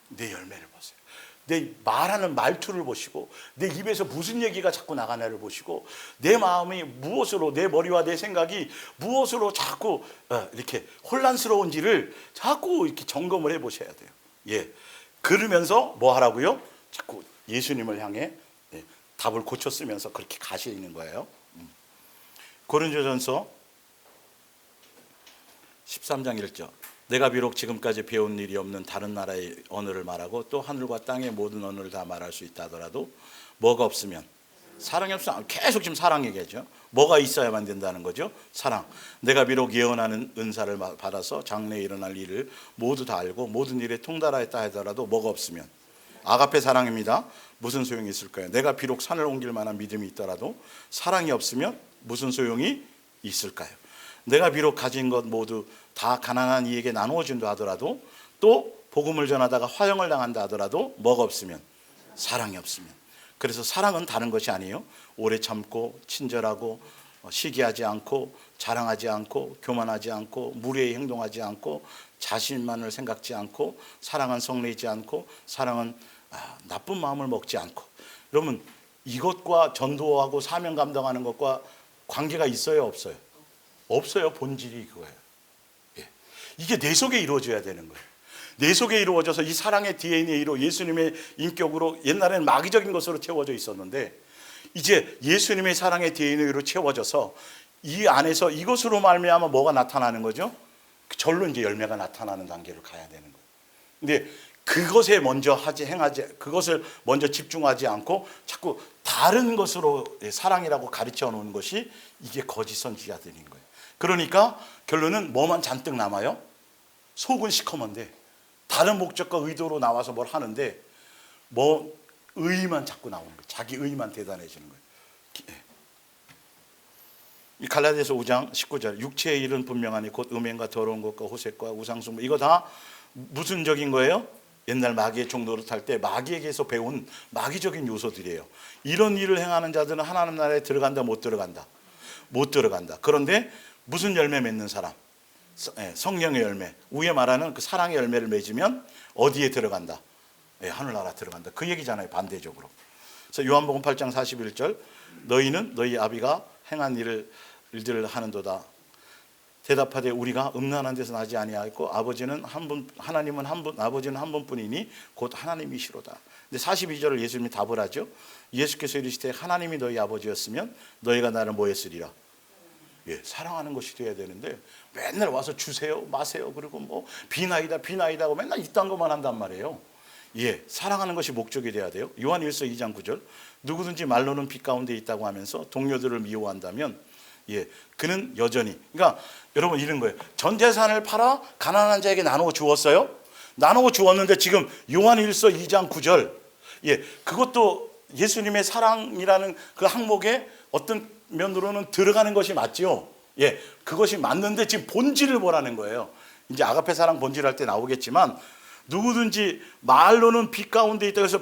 Speaker 1: 내 열매를 보세요. 내 말하는 말투를 보시고, 내 입에서 무슨 얘기가 자꾸 나가나를 보시고, 내 마음이 무엇으로, 내 머리와 내 생각이 무엇으로 자꾸 이렇게 혼란스러운지를 자꾸 이렇게 점검을 해보셔야 돼요. 그러면서 뭐 하라고요? 자꾸 예수님을 향해 답을 고쳐 쓰면서 그렇게 가시는 거예요. 고린도전서 13장 1절. 내가 비록 지금까지 배운 일이 없는 다른 나라의 언어를 말하고 또 하늘과 땅의 모든 언어를 다 말할 수 있다 하더라도 뭐가 없으면, 사랑이 없으면, 계속 지금 사랑 얘기하죠. 뭐가 있어야만 된다는 거죠. 사랑. 내가 비록 예언하는 은사를 받아서 장래에 일어날 일을 모두 다 알고 모든 일에 통달하였다 하더라도 뭐가 없으면, 아가페 사랑입니다. 무슨 소용이 있을까요? 내가 비록 산을 옮길 만한 믿음이 있더라도 사랑이 없으면 무슨 소용이 있을까요? 내가 비록 가진 것 모두 다 가난한 이에게 나누어준다 하더라도, 또 복음을 전하다가 화형을 당한다 하더라도 뭐가 없으면, 사랑이 없으면. 그래서 사랑은 다른 것이 아니에요. 오래 참고 친절하고 시기하지 않고 자랑하지 않고 교만하지 않고 무례히 행동하지 않고 자신만을 생각지 않고, 사랑은 성내지 않고, 사랑은 나쁜 마음을 먹지 않고. 여러분, 이것과 전도하고 사명 감당하는 것과 관계가 있어요, 없어요? 없어요. 본질이 그거예요. 예. 이게 내 속에 이루어져야 되는 거예요. 내 속에 이루어져서 이 사랑의 DNA로 예수님의 인격으로, 옛날에는 마귀적인 것으로 채워져 있었는데 이제 예수님의 사랑의 DNA로 채워져서 이 안에서 이것으로 말미암아 뭐가 나타나는 거죠? 절로 이제 열매가 나타나는 단계로 가야 되는 거예요. 근데 그것에 먼저 행하지, 그것을 먼저 집중하지 않고 자꾸 다른 것으로 사랑이라고 가르쳐 놓은 것이 이게 거짓 선지자들인 거예요. 그러니까 결론은 뭐만 잔뜩 남아요? 속은 시커먼데 다른 목적과 의도로 나와서 뭘 하는데 뭐 의의만 자꾸 나오는 거예요. 자기 의의만 대단해지는 거예요. 이 갈라디아서 5장 19절, 육체의 일은 분명하니 곧 음행과 더러운 것과 호색과 우상숭배, 이거 다 무슨적인 거예요? 옛날 마귀의 종노릇 할 때 마귀에게서 배운 마귀적인 요소들이에요. 이런 일을 행하는 자들은 하나님 나라에 들어간다, 못 들어간다? 못 들어간다. 그런데 무슨 열매 맺는 사람? 성령의 열매, 위에 말하는 그 사랑의 열매를 맺으면 어디에 들어간다? 하늘나라 들어간다. 그 얘기잖아요, 반대적으로. 그래서 요한복음 8장 41절, 너희는 너희 아비가 행한 일들을 하는도다. 대답하되 우리가 음란한 데서 나지 아니하였고 아버지는 한 분, 하나님은 한 분, 아버지는 한 분뿐이니 곧 하나님이시로다. 근데 42절을 예수님이 답을 하죠. 예수께서 이르시되 하나님이 너희 아버지였으면 너희가 나를 뭐 했으리라? 예, 사랑하는 것이 돼야 되는데 맨날 와서 주세요, 마세요, 그리고 뭐 비나이다 하고 맨날 이딴 것만 한단 말이에요. 예, 사랑하는 것이 목적이 돼야 돼요. 요한일서 2장 9절, 누구든지 말로는 빛 가운데 있다고 하면서 동료들을 미워한다면, 예, 그는 여전히, 그러니까 여러분 이런 거예요. 전 재산을 팔아 가난한 자에게 나누어 주었어요. 나누어 주었는데 지금 요한일서 2장 9절, 예, 그것도 예수님의 사랑이라는 그 항목에 어떤 면으로는 들어가는 것이 맞지요. 예, 그것이 맞는데 지금 본질을 보라는 거예요. 이제 아가페 사랑 본질 할 때 나오겠지만, 누구든지 말로는 빛 가운데 있다 해서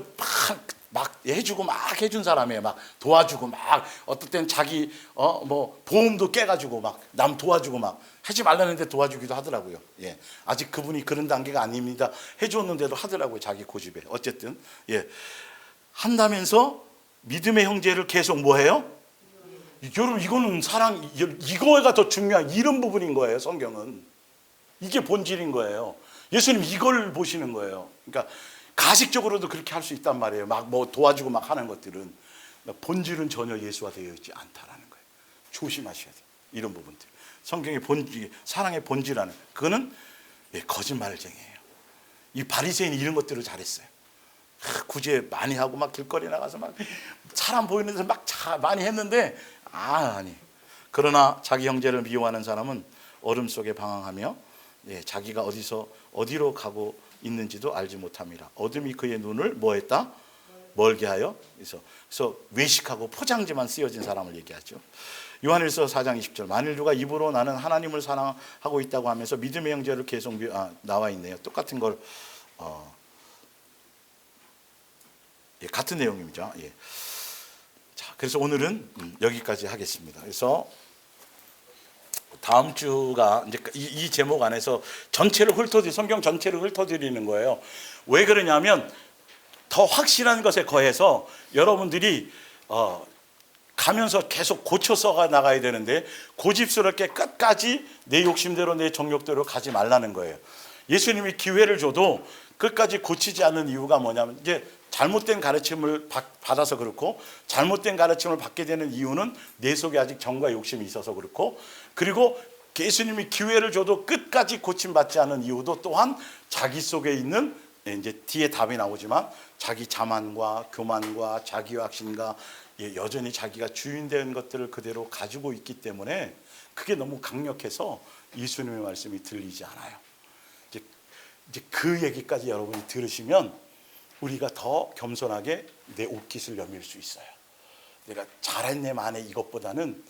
Speaker 1: 막 해주고 막 해준 사람이에요. 막 도와주고 막, 어떨 땐 자기 뭐 보험도 깨가지고 막 남 도와주고 막 하지 말라는데 도와주기도 하더라고요. 예, 아직 그분이 그런 단계가 아닙니다. 해줬는데도 하더라고요, 자기 고집에. 어쨌든 예, 한다면서 믿음의 형제를 계속 뭐해요? 여러분, 이거는 사랑, 이거가 더 중요한 이런 부분인 거예요. 성경은 이게 본질인 거예요. 예수님 이걸 보시는 거예요. 그러니까 가식적으로도 그렇게 할 수 있단 말이에요. 막 뭐 도와주고 막 하는 것들은. 본질은 전혀 예수화되어 있지 않다라는 거예요. 조심하셔야 돼요, 이런 부분들. 성경의 본질, 사랑의 본질하는 그거는 거짓말쟁이에요. 이 바리새인이 이런 것들을 잘했어요. 구제 많이 하고 막 길거리 나가서 막 사람 보이는 데서 막 많이 했는데 아니. 그러나 자기 형제를 미워하는 사람은 어둠 속에 방황하며 자기가 어디로 가고 있는지도 알지 못함이라. 어둠이 그의 눈을 뭐했다? 멀게 하여. 그래서 외식하고 포장지만 쓰여진 사람을 얘기하죠. 요한일서 4장 20절, 만일 누가 입으로 나는 하나님을 사랑하고 있다고 하면서 믿음의 형제를 계속 나와 있네요. 똑같은 걸 같은 내용입니다. 예. 자, 그래서 오늘은 여기까지 하겠습니다. 그래서 다음 주가 이제 이 제목 안에서 전체를 성경 전체를 훑어드리는 거예요. 왜 그러냐면 더 확실한 것에 거해서 여러분들이 가면서 계속 고쳐 써가 나가야 되는데 고집스럽게 끝까지 내 욕심대로 내 정욕대로 가지 말라는 거예요. 예수님이 기회를 줘도 끝까지 고치지 않는 이유가 뭐냐면, 이제 잘못된 가르침을 받아서 그렇고, 잘못된 가르침을 받게 되는 이유는 내 속에 아직 정과 욕심이 있어서 그렇고, 그리고 예수님이 기회를 줘도 끝까지 고침받지 않은 이유도 또한 자기 속에 있는, 이제 뒤에 답이 나오지만 자기 자만과 교만과 자기 확신과 여전히 자기가 주인된 것들을 그대로 가지고 있기 때문에 그게 너무 강력해서 예수님의 말씀이 들리지 않아요. 이제 그 얘기까지 여러분이 들으시면 우리가 더 겸손하게 내 옷깃을 여밀 수 있어요. 내가 잘했네 만에 이것보다는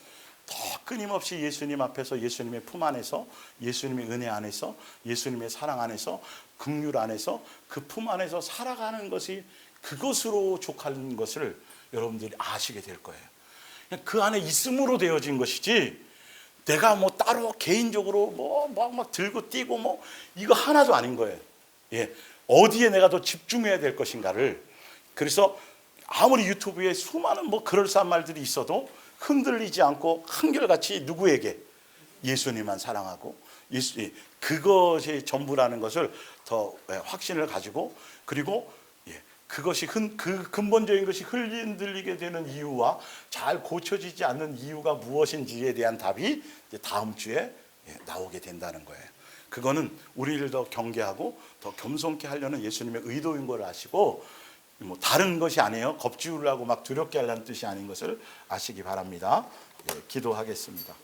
Speaker 1: 더 끊임없이 예수님 앞에서, 예수님의 품 안에서, 예수님의 은혜 안에서, 예수님의 사랑 안에서, 긍휼 안에서, 그 품 안에서 살아가는 것이 그것으로 족하는 것을 여러분들이 아시게 될 거예요. 그냥 그 안에 있음으로 되어진 것이지 내가 뭐 따로 개인적으로 막 들고 뛰고 이거 하나도 아닌 거예요. 예, 어디에 내가 더 집중해야 될 것인가를. 그래서 아무리 유튜브에 수많은 그럴싸한 말들이 있어도 흔들리지 않고 한결같이 누구에게? 예수님만 사랑하고 그것이 전부라는 것을 더 확신을 가지고, 그리고 그것이 그 근본적인 것이 흔들리게 되는 이유와 잘 고쳐지지 않는 이유가 무엇인지에 대한 답이 이제 다음 주에 나오게 된다는 거예요. 그거는 우리를 더 경계하고 더 겸손케 하려는 예수님의 의도인 걸 아시고, 다른 것이 아니에요. 겁지우려고 막 두렵게 하려는 뜻이 아닌 것을 아시기 바랍니다. 기도하겠습니다.